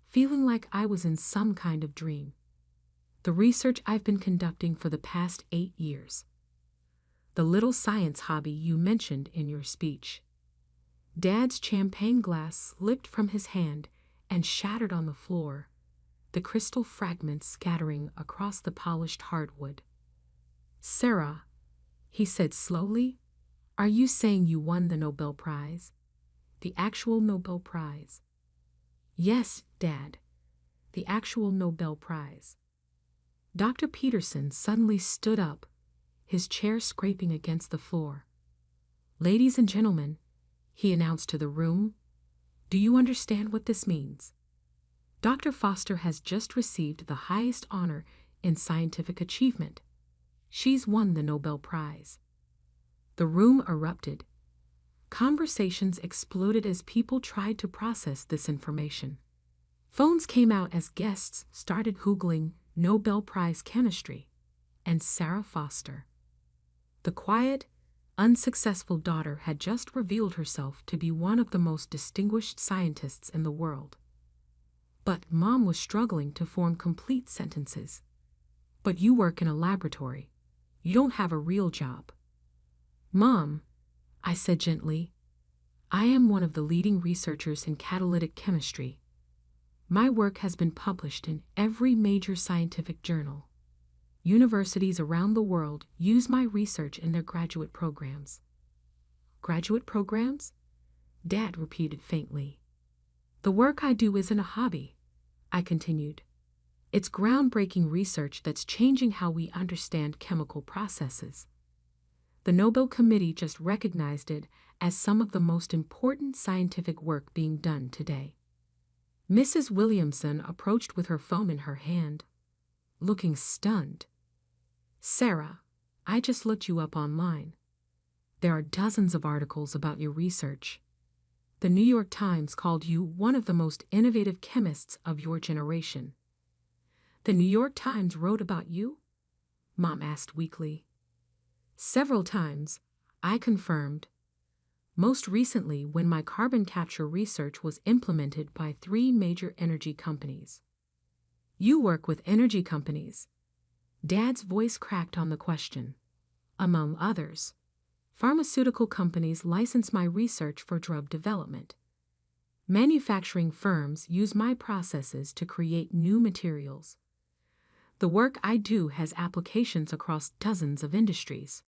feeling like I was in some kind of dream. The research I've been conducting for the past 8 years. The little science hobby you mentioned in your speech. Dad's champagne glass slipped from his hand and shattered on the floor, the crystal fragments scattering across the polished hardwood. Sarah, he said slowly, are you saying you won the Nobel Prize? The actual Nobel Prize? Yes, Dad, the actual Nobel Prize. Dr. Peterson suddenly stood up, his chair scraping against the floor. Ladies and gentlemen, he announced to the room, do you understand what this means? Dr. Foster has just received the highest honor in scientific achievement. She's won the Nobel Prize. The room erupted. Conversations exploded as people tried to process this information. Phones came out as guests started Googling Nobel Prize chemistry and Sarah Foster. The quiet, unsuccessful daughter had just revealed herself to be one of the most distinguished scientists in the world. But Mom was struggling to form complete sentences. But you work in a laboratory. You don't have a real job. Mom, I said gently, I am one of the leading researchers in catalytic chemistry. My work has been published in every major scientific journal. Universities around the world use my research in their graduate programs. Graduate programs? Dad repeated faintly. The work I do isn't a hobby, I continued. It's groundbreaking research that's changing how we understand chemical processes. The Nobel Committee just recognized it as some of the most important scientific work being done today. Mrs. Williamson approached with her phone in her hand, looking stunned. Sarah, I just looked you up online. There are dozens of articles about your research. The New York Times called you one of the most innovative chemists of your generation. The New York Times wrote about you? Mom asked weakly. Several times, I confirmed. Most recently when my carbon capture research was implemented by 3 major energy companies. You work with energy companies. Dad's voice cracked on the question. Among others, pharmaceutical companies license my research for drug development. Manufacturing firms use my processes to create new materials. The work I do has applications across dozens of industries.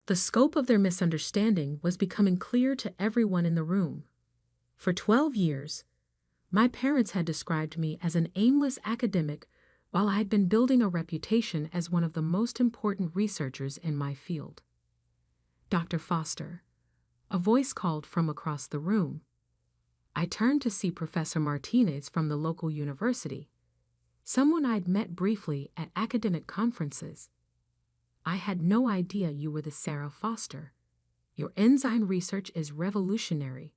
The scope of their misunderstanding was becoming clear to everyone in the room. For 12 years, my parents had described me as an aimless academic while I had been building a reputation as one of the most important researchers in my field. Dr. Foster, a voice called from across the room. I turned to see Professor Martinez from the local university, someone I'd met briefly at academic conferences. I had no idea you were the Sarah Foster. Your enzyme research is revolutionary.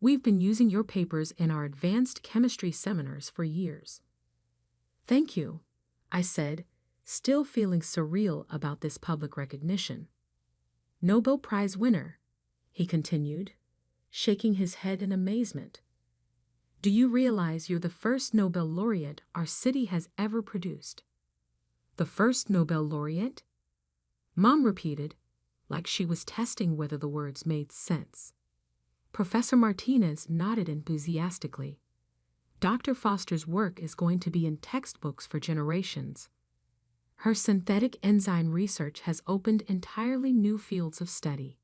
We've been using your papers in our advanced chemistry seminars for years. Thank you, I said, still feeling surreal about this public recognition. Nobel Prize winner, he continued, shaking his head in amazement. Do you realize you're the first Nobel laureate our city has ever produced? The first Nobel laureate? Mom repeated, like she was testing whether the words made sense. Professor Martinez nodded enthusiastically. Dr. Foster's work is going to be in textbooks for generations. Her synthetic enzyme research has opened entirely new fields of study.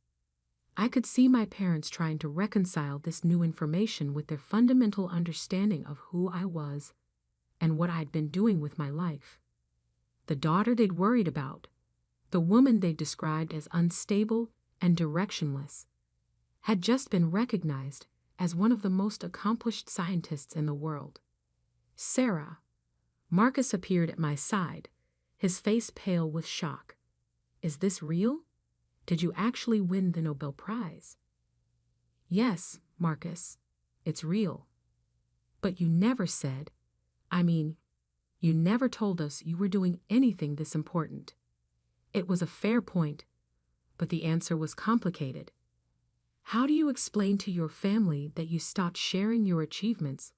I could see my parents trying to reconcile this new information with their fundamental understanding of who I was and what I'd been doing with my life. The daughter they'd worried about, the woman they described as unstable and directionless, had just been recognized as one of the most accomplished scientists in the world. Sarah. Marcus appeared at my side, his face pale with shock. Is this real? Did you actually win the Nobel Prize? Yes, Marcus, it's real. But you never said, you never told us you were doing anything this important. It was a fair point, but the answer was complicated. How do you explain to your family that you stopped sharing your achievements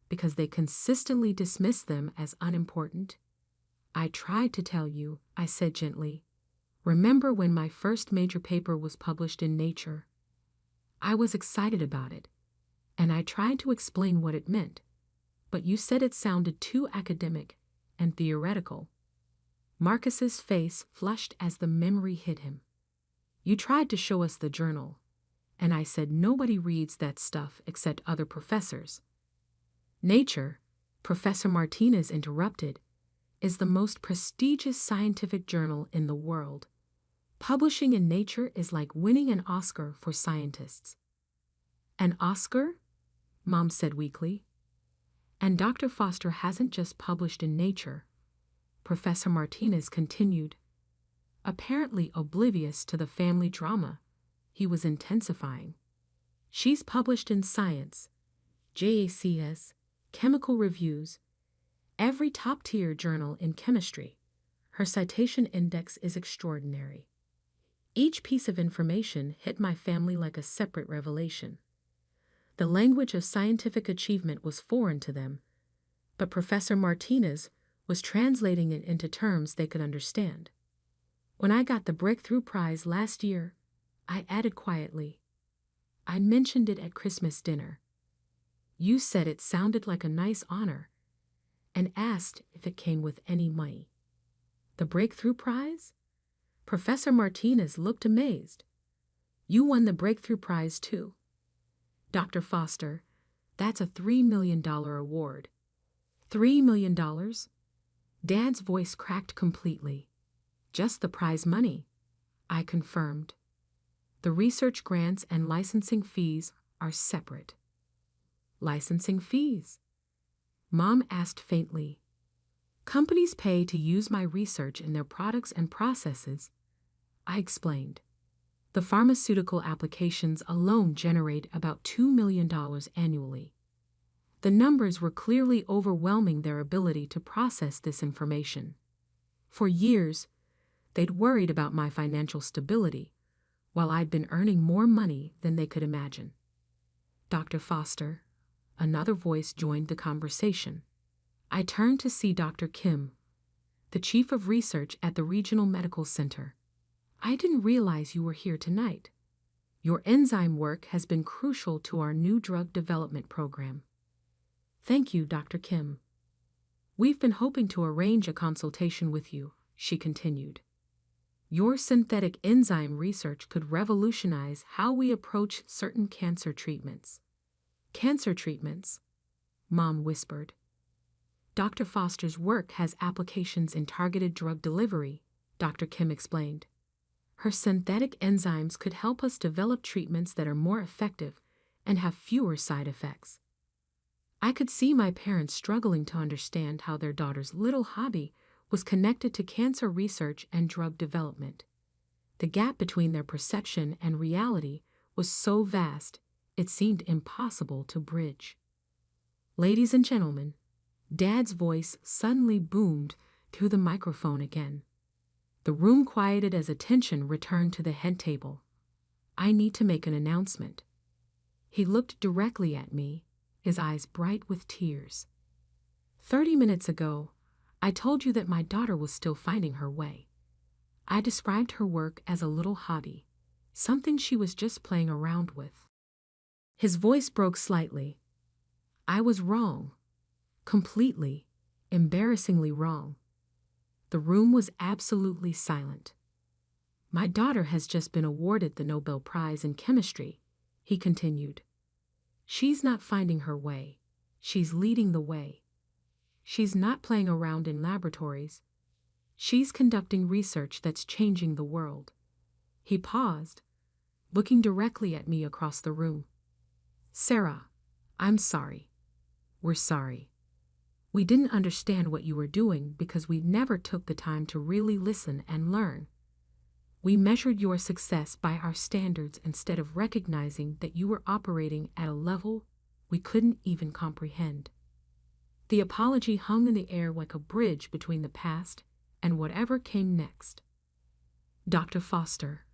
because they consistently dismissed them as unimportant? I tried to tell you, I said gently. Remember when my first major paper was published in Nature? I was excited about it, and I tried to explain what it meant, but you said it sounded too academic and theoretical. Marcus's face flushed as the memory hit him. You tried to show us the journal, and I said nobody reads that stuff except other professors. Nature, Professor Martinez interrupted, is the most prestigious scientific journal in the world. Publishing in Nature is like winning an Oscar for scientists. An Oscar? Mom said weakly. And Dr. Foster hasn't just published in Nature, Professor Martinez continued. Apparently oblivious to the family drama he was intensifying. She's published in Science, JACS, Chemical Reviews, every top-tier journal in chemistry. Her citation index is extraordinary. Each piece of information hit my family like a separate revelation. The language of scientific achievement was foreign to them, but Professor Martinez was translating it into terms they could understand. When I got the Breakthrough Prize last year, I added quietly, I mentioned it at Christmas dinner. You said it sounded like a nice honor and asked if it came with any money. The Breakthrough Prize? Professor Martinez looked amazed. You won the Breakthrough Prize too. Dr. Foster, that's a $3 million award. $3 million? Dad's voice cracked completely. Just the prize money, I confirmed. The research grants and licensing fees are separate. Licensing fees? Mom asked faintly. Companies pay to use my research in their products and processes, I explained. The pharmaceutical applications alone generate about $2 million annually. The numbers were clearly overwhelming their ability to process this information. For years, they'd worried about my financial stability, while I'd been earning more money than they could imagine. Dr. Foster, another voice joined the conversation. I turned to see Dr. Kim, the chief of research at the Regional Medical Center. I didn't realize you were here tonight. Your enzyme work has been crucial to our new drug development program. Thank you, Dr. Kim. We've been hoping to arrange a consultation with you, she continued. Your synthetic enzyme research could revolutionize how we approach certain cancer treatments. Cancer treatments? Mom whispered. Dr. Foster's work has applications in targeted drug delivery, Dr. Kim explained. Her synthetic enzymes could help us develop treatments that are more effective and have fewer side effects. I could see my parents struggling to understand how their daughter's little hobby was connected to cancer research and drug development. The gap between their perception and reality was so vast, it seemed impossible to bridge. Ladies and gentlemen, Dad's voice suddenly boomed through the microphone again. The room quieted as attention returned to the head table. I need to make an announcement. He looked directly at me, his eyes bright with tears. 30 minutes ago, I told you that my daughter was still finding her way. I described her work as a little hobby, something she was just playing around with. His voice broke slightly. I was wrong. Completely, embarrassingly wrong. The room was absolutely silent. My daughter has just been awarded the Nobel Prize in Chemistry, he continued. She's not finding her way. She's leading the way. She's not playing around in laboratories. She's conducting research that's changing the world. He paused, looking directly at me across the room. Sarah, I'm sorry. We're sorry. We didn't understand what you were doing because we never took the time to really listen and learn. We measured your success by our standards instead of recognizing that you were operating at a level we couldn't even comprehend." The apology hung in the air like a bridge between the past and whatever came next. "Dr. Foster,"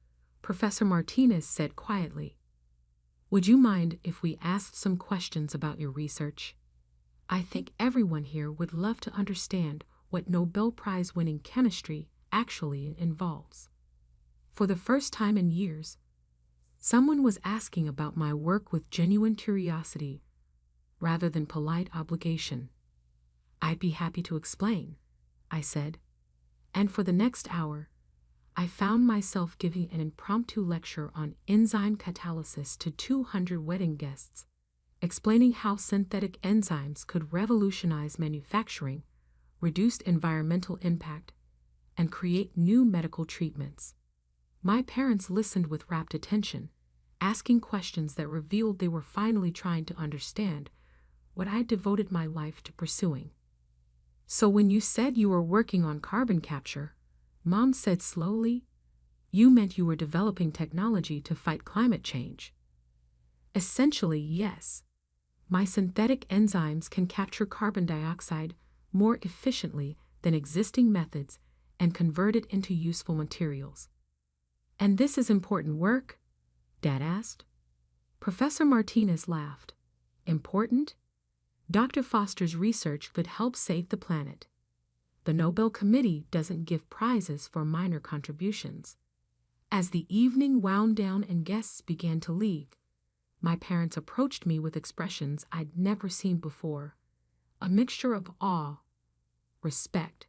Professor Martinez said quietly, "would you mind if we asked some questions about your research? I think everyone here would love to understand what Nobel Prize-winning chemistry actually involves." For the first time in years, someone was asking about my work with genuine curiosity rather than polite obligation. "I'd be happy to explain," I said, and for the next hour, I found myself giving an impromptu lecture on enzyme catalysis to 200 wedding guests, explaining how synthetic enzymes could revolutionize manufacturing, reduce environmental impact, and create new medical treatments. My parents listened with rapt attention, asking questions that revealed they were finally trying to understand what I devoted my life to pursuing. "So when you said you were working on carbon capture," Mom said slowly, "you meant you were developing technology to fight climate change." "Essentially, yes. My synthetic enzymes can capture carbon dioxide more efficiently than existing methods and convert it into useful materials." "And this is important work?" Dad asked. Professor Martinez laughed. "Important? Dr. Foster's research could help save the planet. The Nobel Committee doesn't give prizes for minor contributions." As the evening wound down and guests began to leave, my parents approached me with expressions I'd never seen before, a mixture of awe, respect,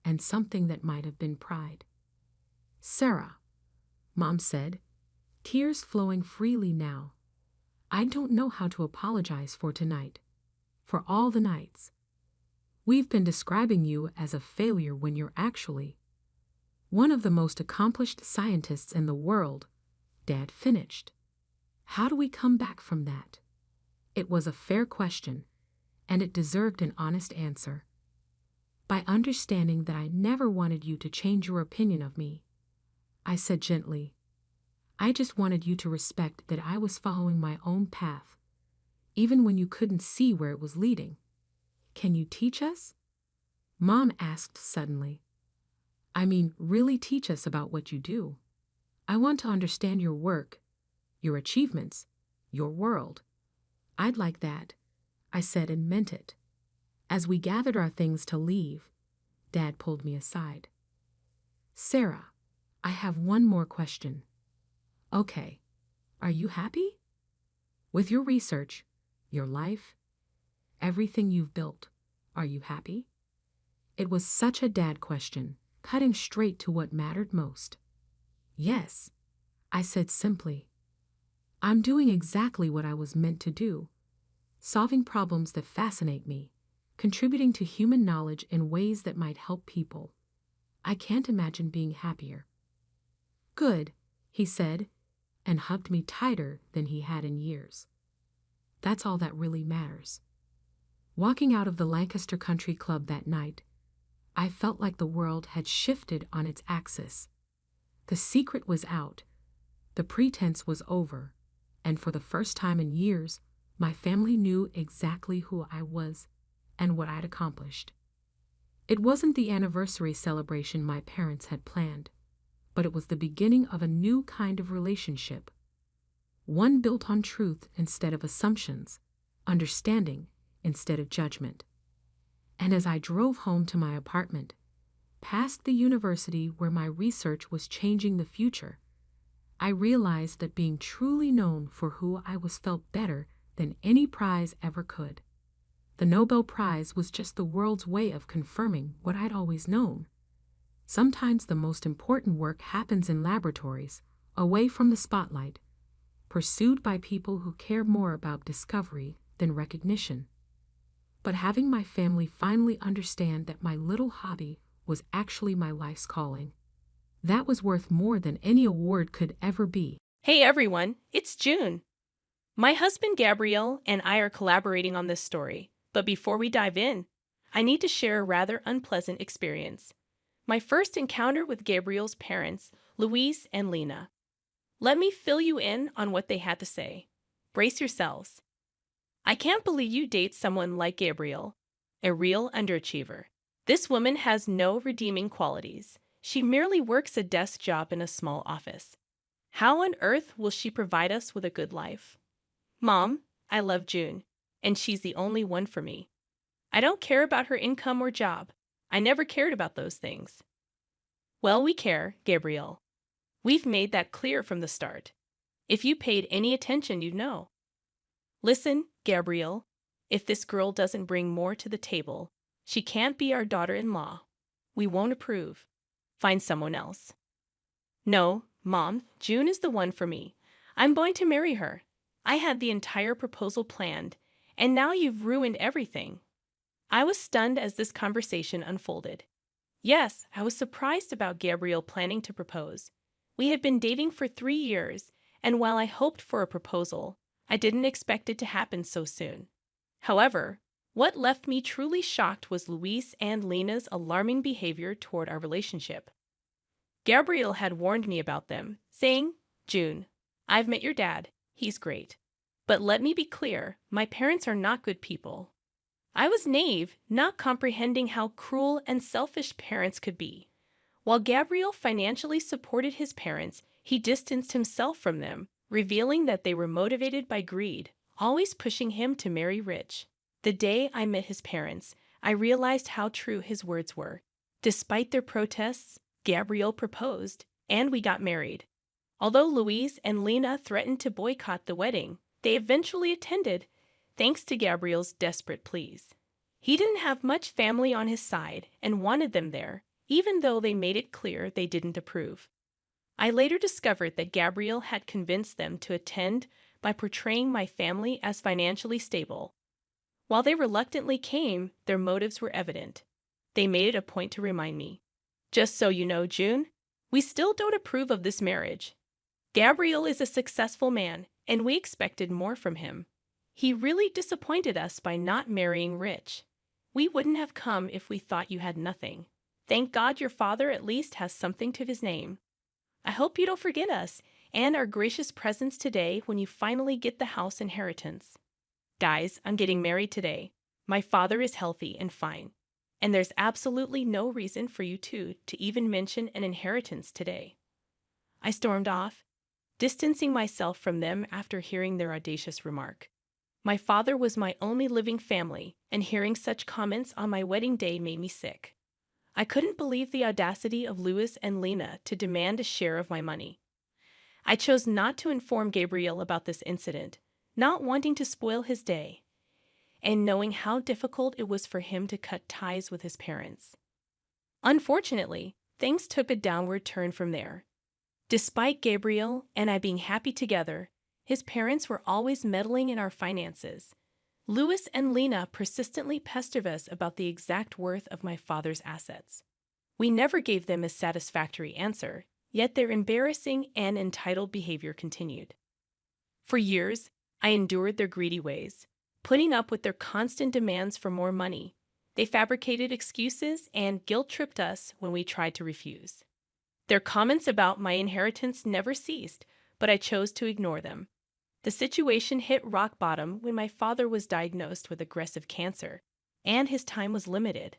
and something that might have been pride. "Sarah," Mom said, tears flowing freely now, "I don't know how to apologize for tonight, for all the nights. We've been describing you as a failure when you're actually one of the most accomplished scientists in the world," Dad finished. "How do we come back from that?" It was a fair question, and it deserved an honest answer. "By understanding that I never wanted you to change your opinion of me," I said gently. "I just wanted you to respect that I was following my own path, even when you couldn't see where it was leading." "Can you teach us?" Mom asked suddenly. "I mean, really teach us about what you do. I want to understand your work, your achievements, your world." "I'd like that," I said and meant it. As we gathered our things to leave, Dad pulled me aside. "Sarah, I have one more question." "Okay, are you happy? With your research, your life, everything you've built, are you happy?" It was such a dad question, cutting straight to what mattered most. "Yes," I said simply. "I'm doing exactly what I was meant to do, solving problems that fascinate me, contributing to human knowledge in ways that might help people. I can't imagine being happier." "Good," he said, and hugged me tighter than he had in years. "That's all that really matters." Walking out of the Lancaster Country Club that night, I felt like the world had shifted on its axis. The secret was out, the pretense was over, and for the first time in years, my family knew exactly who I was and what I'd accomplished. It wasn't the anniversary celebration my parents had planned, but it was the beginning of a new kind of relationship, one built on truth instead of assumptions, understanding instead of judgment. And as I drove home to my apartment, past the university where my research was changing the future, I realized that being truly known for who I was felt better than any prize ever could. The Nobel Prize was just the world's way of confirming what I'd always known. Sometimes the most important work happens in laboratories, away from the spotlight, pursued by people who care more about discovery than recognition. But having my family finally understand that my little hobby was actually my life's calling, that was worth more than any award could ever be. Hey everyone, it's June. My husband Gabrielle and I are collaborating on this story, but before we dive in, I need to share a rather unpleasant experience. My first encounter with Gabriel's parents, Louise and Lena. Let me fill you in on what they had to say. Brace yourselves. I can't believe you date someone like Gabriel, a real underachiever. This woman has no redeeming qualities. She merely works a desk job in a small office. How on earth will she provide us with a good life? Mom, I love June, and she's the only one for me. I don't care about her income or job. I never cared about those things. Well, we care, Gabriel. We've made that clear from the start. If you paid any attention, you'd know. Listen, Gabriel, if this girl doesn't bring more to the table, she can't be our daughter-in-law. We won't approve. Find someone else. No, Mom, June is the one for me. I'm going to marry her. I had the entire proposal planned, and now you've ruined everything. I was stunned as this conversation unfolded. Yes, I was surprised about Gabriel planning to propose. We had been dating for 3 years, and while I hoped for a proposal, I didn't expect it to happen so soon. However, what left me truly shocked was Louise and Lena's alarming behavior toward our relationship. Gabriel had warned me about them, saying, June, I've met your dad. He's great. But let me be clear, my parents are not good people. I was naive, not comprehending how cruel and selfish parents could be. While Gabriel financially supported his parents, he distanced himself from them, revealing that they were motivated by greed, always pushing him to marry rich. The day I met his parents, I realized how true his words were. Despite their protests, Gabriel proposed, and we got married. Although Louise and Lena threatened to boycott the wedding, they eventually attended, thanks to Gabriel's desperate pleas. He didn't have much family on his side and wanted them there, even though they made it clear they didn't approve. I later discovered that Gabriel had convinced them to attend by portraying my family as financially stable. While they reluctantly came, their motives were evident. They made it a point to remind me, just so you know, June, we still don't approve of this marriage. Gabriel is a successful man, and we expected more from him. He really disappointed us by not marrying rich. We wouldn't have come if we thought you had nothing. Thank God your father at least has something to his name. I hope you don't forget us and our gracious presence today when you finally get the house inheritance. Guys, I'm getting married today. My father is healthy and fine, and there's absolutely no reason for you two to even mention an inheritance today. I stormed off, distancing myself from them after hearing their audacious remark. My father was my only living family, and hearing such comments on my wedding day made me sick. I couldn't believe the audacity of Louis and Lena to demand a share of my money. I chose not to inform Gabriel about this incident, not wanting to spoil his day, and knowing how difficult it was for him to cut ties with his parents. Unfortunately, things took a downward turn from there. Despite Gabriel and I being happy together, his parents were always meddling in our finances. Louis and Lena persistently pestered us about the exact worth of my father's assets. We never gave them a satisfactory answer, yet their embarrassing and entitled behavior continued. For years, I endured their greedy ways, putting up with their constant demands for more money. They fabricated excuses and guilt-tripped us when we tried to refuse. Their comments about my inheritance never ceased, but I chose to ignore them. The situation hit rock bottom when my father was diagnosed with aggressive cancer, and his time was limited.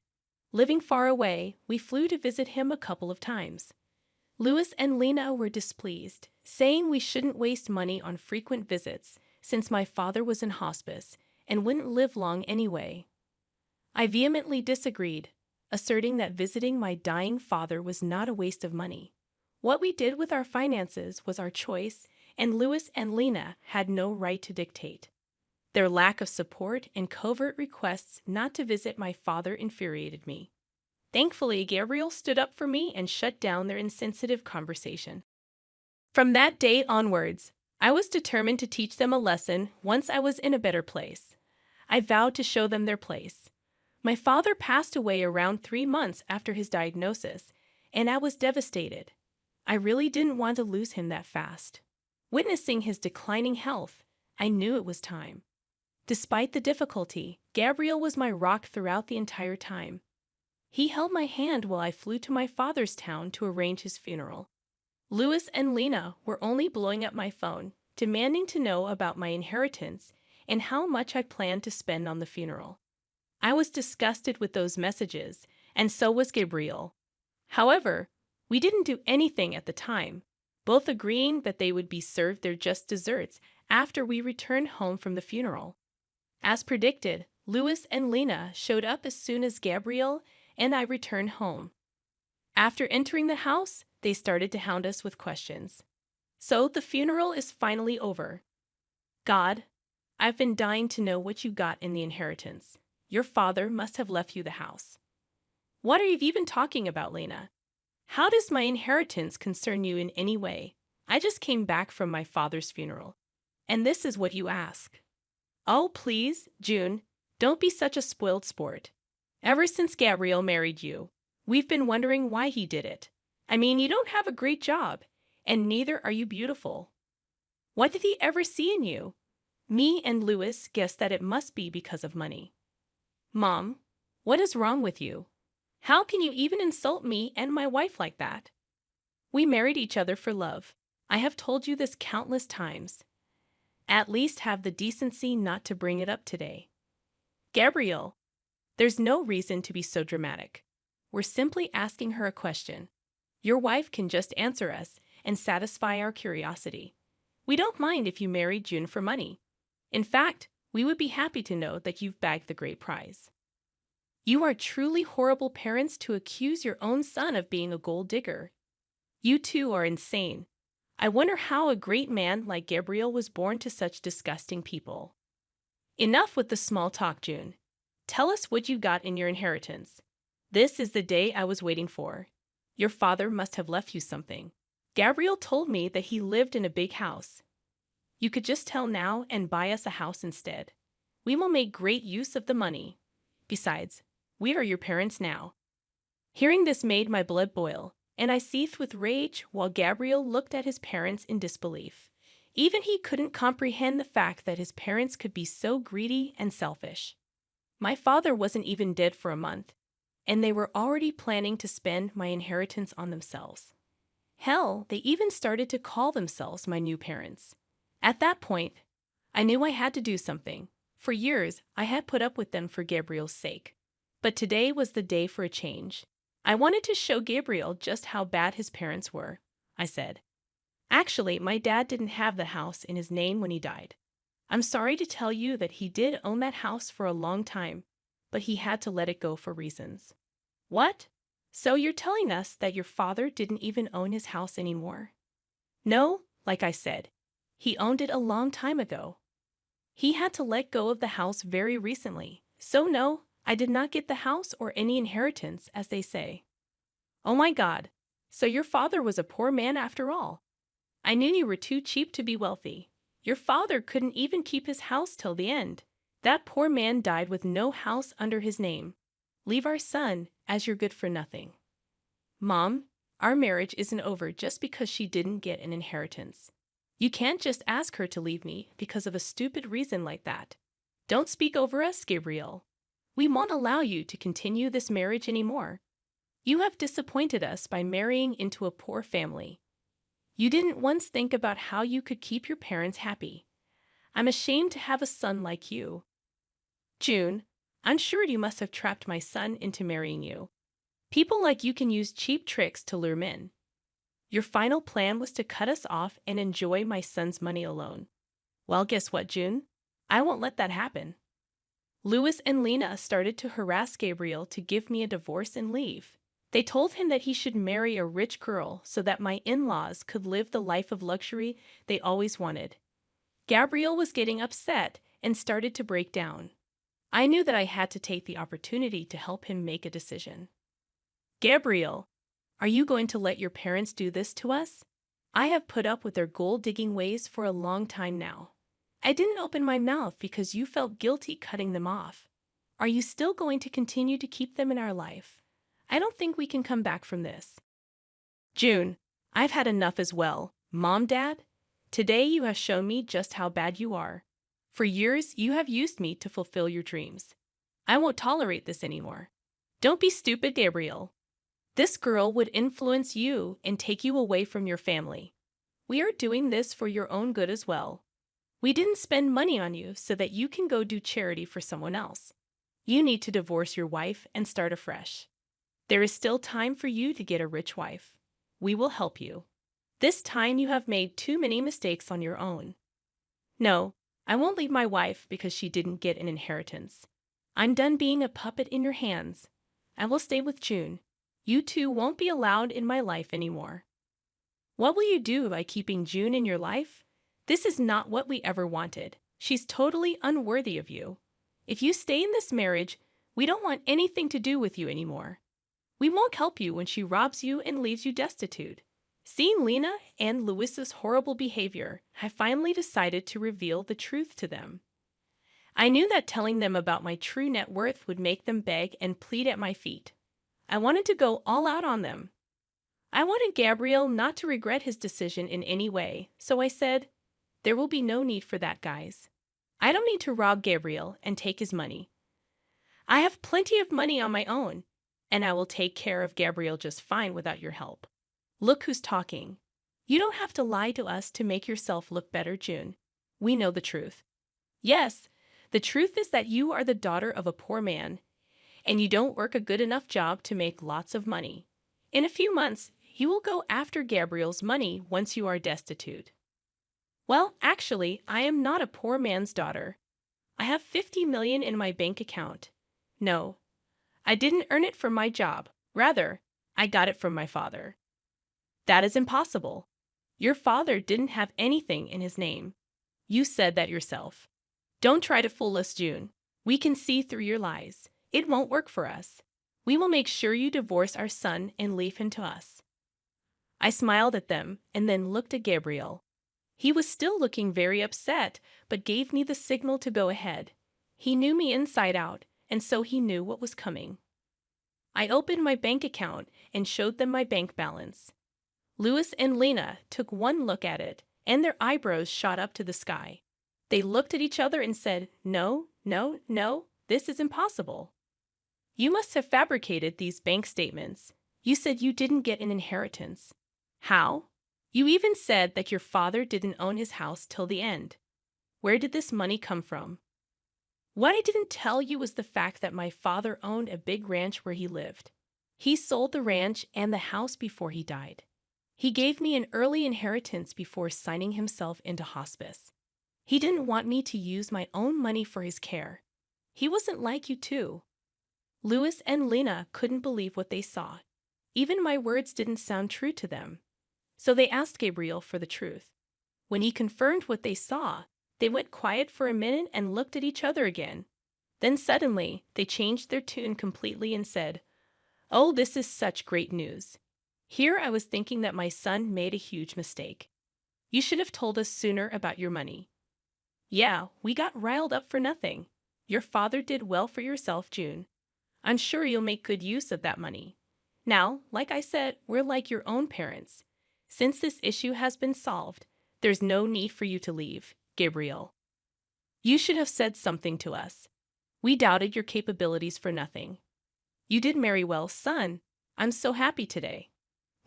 Living far away, we flew to visit him a couple of times. Louis and Lena were displeased, saying we shouldn't waste money on frequent visits since my father was in hospice and wouldn't live long anyway. I vehemently disagreed, asserting that visiting my dying father was not a waste of money. What we did with our finances was our choice, and Louis and Lena had no right to dictate. Their lack of support and covert requests not to visit my father infuriated me. Thankfully, Gabriel stood up for me and shut down their insensitive conversation. From that day onwards, I was determined to teach them a lesson once I was in a better place. I vowed to show them their place. My father passed away around 3 months after his diagnosis, and I was devastated. I really didn't want to lose him that fast. Witnessing his declining health, I knew it was time. Despite the difficulty, Gabriel was my rock throughout the entire time. He held my hand while I flew to my father's town to arrange his funeral. Louis and Lena were only blowing up my phone, demanding to know about my inheritance and how much I planned to spend on the funeral. I was disgusted with those messages, and so was Gabriel. However, we didn't do anything at the time, both agreeing that they would be served their just desserts after we returned home from the funeral. As predicted, Louis and Lena showed up as soon as Gabriel and I returned home. After entering the house, they started to hound us with questions. So the funeral is finally over. God, I've been dying to know what you got in the inheritance. Your father must have left you the house. What are you even talking about, Lena? How does my inheritance concern you in any way? I just came back from my father's funeral, and this is what you ask. Oh, please, June, don't be such a spoiled sport. Ever since Gabriel married you, we've been wondering why he did it. I mean, you don't have a great job, and neither are you beautiful. What did he ever see in you? Me and Louis guessed that it must be because of money. Mom, what is wrong with you? How can you even insult me and my wife like that? We married each other for love. I have told you this countless times. At least have the decency not to bring it up today. Gabriel, there's no reason to be so dramatic. We're simply asking her a question. Your wife can just answer us and satisfy our curiosity. We don't mind if you marry June for money. In fact, we would be happy to know that you've bagged the great prize. You are truly horrible parents to accuse your own son of being a gold digger. You two are insane. I wonder how a great man like Gabriel was born to such disgusting people. Enough with the small talk, June. Tell us what you got in your inheritance. This is the day I was waiting for. Your father must have left you something. Gabriel told me that he lived in a big house. You could just tell now and buy us a house instead. We will make great use of the money. Besides, we are your parents now. Hearing this made my blood boil, and I seethed with rage while Gabriel looked at his parents in disbelief. Even he couldn't comprehend the fact that his parents could be so greedy and selfish. My father wasn't even dead for a month, and they were already planning to spend my inheritance on themselves. Hell, they even started to call themselves my new parents. At that point, I knew I had to do something. For years, I had put up with them for Gabriel's sake. But today was the day for a change. I wanted to show Gabriel just how bad his parents were, I said. Actually, my dad didn't have the house in his name when he died. I'm sorry to tell you that he did own that house for a long time, but he had to let it go for reasons. What? So you're telling us that your father didn't even own his house anymore? No, like I said, he owned it a long time ago. He had to let go of the house very recently, so no, I did not get the house or any inheritance, as they say. Oh my God, so your father was a poor man after all. I knew you were too cheap to be wealthy. Your father couldn't even keep his house till the end. That poor man died with no house under his name. Leave our son, as you're good for nothing. Mom, our marriage isn't over just because she didn't get an inheritance. You can't just ask her to leave me because of a stupid reason like that. Don't speak over us, Gabriel. We won't allow you to continue this marriage anymore. You have disappointed us by marrying into a poor family. You didn't once think about how you could keep your parents happy. I'm ashamed to have a son like you. June, I'm sure you must have trapped my son into marrying you. People like you can use cheap tricks to lure men. Your final plan was to cut us off and enjoy my son's money alone. Well, guess what, June? I won't let that happen. Louis and Lena started to harass Gabriel to give me a divorce and leave. They told him that he should marry a rich girl so that my in-laws could live the life of luxury they always wanted. Gabriel was getting upset and started to break down. I knew that I had to take the opportunity to help him make a decision. Gabriel, are you going to let your parents do this to us? I have put up with their gold-digging ways for a long time now. I didn't open my mouth because you felt guilty cutting them off. Are you still going to continue to keep them in our life? I don't think we can come back from this. June, I've had enough as well. Mom, Dad, today you have shown me just how bad you are. For years, you have used me to fulfill your dreams. I won't tolerate this anymore. Don't be stupid, Gabriel. This girl would influence you and take you away from your family. We are doing this for your own good as well. We didn't spend money on you so that you can go do charity for someone else. You need to divorce your wife and start afresh. There is still time for you to get a rich wife. We will help you. This time you have made too many mistakes on your own. No, I won't leave my wife because she didn't get an inheritance. I'm done being a puppet in your hands. I will stay with June. You two won't be allowed in my life anymore. What will you do by keeping June in your life? This is not what we ever wanted. She's totally unworthy of you. If you stay in this marriage, we don't want anything to do with you anymore. We won't help you when she robs you and leaves you destitute. Seeing Lena and Louis's horrible behavior, I finally decided to reveal the truth to them. I knew that telling them about my true net worth would make them beg and plead at my feet. I wanted to go all out on them. I wanted Gabriel not to regret his decision in any way, so I said, "There will be no need for that, guys. I don't need to rob Gabriel and take his money. I have plenty of money on my own, and I will take care of Gabriel just fine without your help. Look who's talking. You don't have to lie to us to make yourself look better, June. We know the truth. Yes, the truth is that you are the daughter of a poor man, and you don't work a good enough job to make lots of money. In a few months, you will go after Gabriel's money once you are destitute." Well, actually, I am not a poor man's daughter. I have 50 million in my bank account. No, I didn't earn it from my job. Rather, I got it from my father. That is impossible. Your father didn't have anything in his name. You said that yourself. Don't try to fool us, June. We can see through your lies. It won't work for us. We will make sure you divorce our son and leave him to us. I smiled at them and then looked at Gabriel. He was still looking very upset, but gave me the signal to go ahead. He knew me inside out, and so he knew what was coming. I opened my bank account and showed them my bank balance. Louis and Lena took one look at it, and their eyebrows shot up to the sky. They looked at each other and said, "No, no, no, this is impossible. You must have fabricated these bank statements. You said you didn't get an inheritance. How? You even said that your father didn't own his house till the end. Where did this money come from?" What I didn't tell you was the fact that my father owned a big ranch where he lived. He sold the ranch and the house before he died. He gave me an early inheritance before signing himself into hospice. He didn't want me to use my own money for his care. He wasn't like you too. Louis and Lena couldn't believe what they saw. Even my words didn't sound true to them. So they asked Gabriel for the truth. When he confirmed what they saw, they went quiet for a minute and looked at each other again. Then suddenly, they changed their tune completely and said, "Oh, this is such great news. Here I was thinking that my son made a huge mistake. You should have told us sooner about your money." "Yeah, we got riled up for nothing. Your father did well for yourself, June. I'm sure you'll make good use of that money. Now, like I said, we're like your own parents. Since this issue has been solved, there's no need for you to leave, Gabriel. You should have said something to us. We doubted your capabilities for nothing. You did marry well, son. I'm so happy today."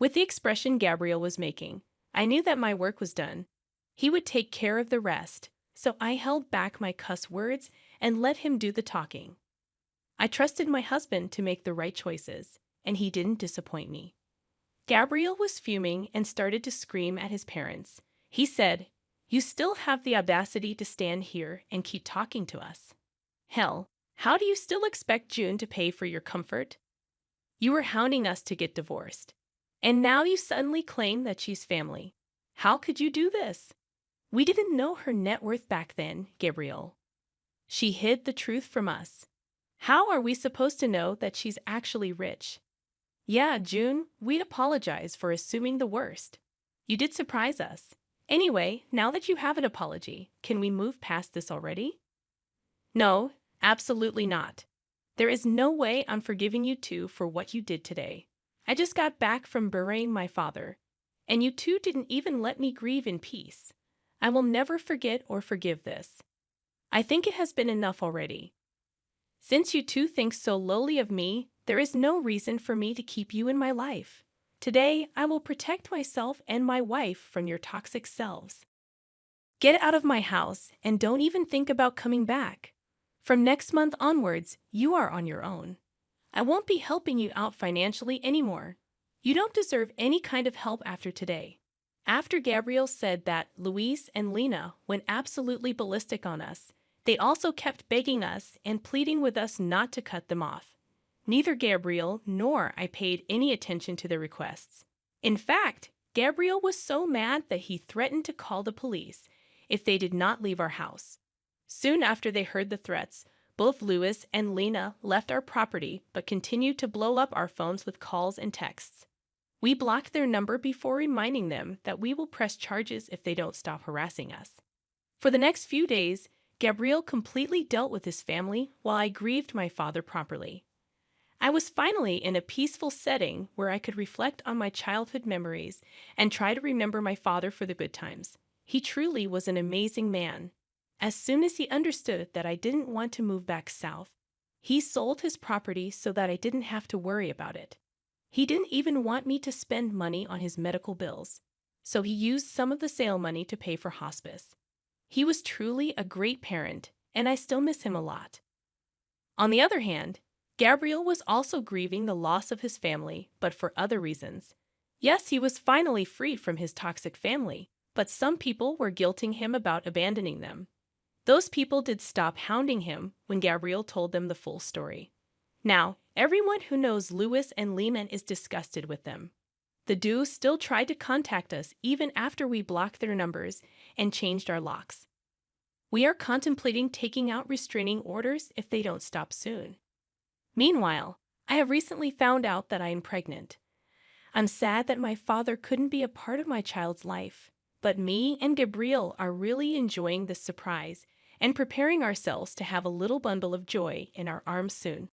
With the expression Gabriel was making, I knew that my work was done. He would take care of the rest, so I held back my cuss words and let him do the talking. I trusted my husband to make the right choices, and he didn't disappoint me. Gabriel was fuming and started to scream at his parents. He said, "You still have the audacity to stand here and keep talking to us. Hell, how do you still expect June to pay for your comfort? You were hounding us to get divorced. And now you suddenly claim that she's family. How could you do this? We didn't know her net worth back then, Gabriel. She hid the truth from us. How are we supposed to know that she's actually rich? Yeah, June, we'd apologize for assuming the worst. You did surprise us. Anyway, now that you have an apology, can we move past this already?" "No, absolutely not. There is no way I'm forgiving you two for what you did today. I just got back from burying my father, and you two didn't even let me grieve in peace. I will never forget or forgive this. I think it has been enough already. Since you two think so lowly of me, there is no reason for me to keep you in my life. Today, I will protect myself and my wife from your toxic selves. Get out of my house and don't even think about coming back. From next month onwards, you are on your own. I won't be helping you out financially anymore. You don't deserve any kind of help after today. After Gabriel said that, Luis and Lena went absolutely ballistic on us. They also kept begging us and pleading with us not to cut them off. Neither Gabriel nor I paid any attention to their requests. In fact, Gabriel was so mad that he threatened to call the police if they did not leave our house. Soon after they heard the threats, both Luis and Lena left our property but continued to blow up our phones with calls and texts. We blocked their number before reminding them that we will press charges if they don't stop harassing us. For the next few days, Gabriel completely dealt with his family while I grieved my father properly. I was finally in a peaceful setting where I could reflect on my childhood memories and try to remember my father for the good times. He truly was an amazing man. As soon as he understood that I didn't want to move back south, he sold his property so that I didn't have to worry about it. He didn't even want me to spend money on his medical bills, so he used some of the sale money to pay for hospice. He was truly a great parent, and I still miss him a lot. On the other hand, Gabriel was also grieving the loss of his family, but for other reasons. Yes, he was finally freed from his toxic family, but some people were guilting him about abandoning them. Those people did stop hounding him when Gabriel told them the full story. Now, everyone who knows Luis and Lena is disgusted with them. The duo still tried to contact us even after we blocked their numbers and changed our locks. We are contemplating taking out restraining orders if they don't stop soon. Meanwhile, I have recently found out that I am pregnant. I'm sad that my father couldn't be a part of my child's life, but me and Gabriel are really enjoying this surprise and preparing ourselves to have a little bundle of joy in our arms soon.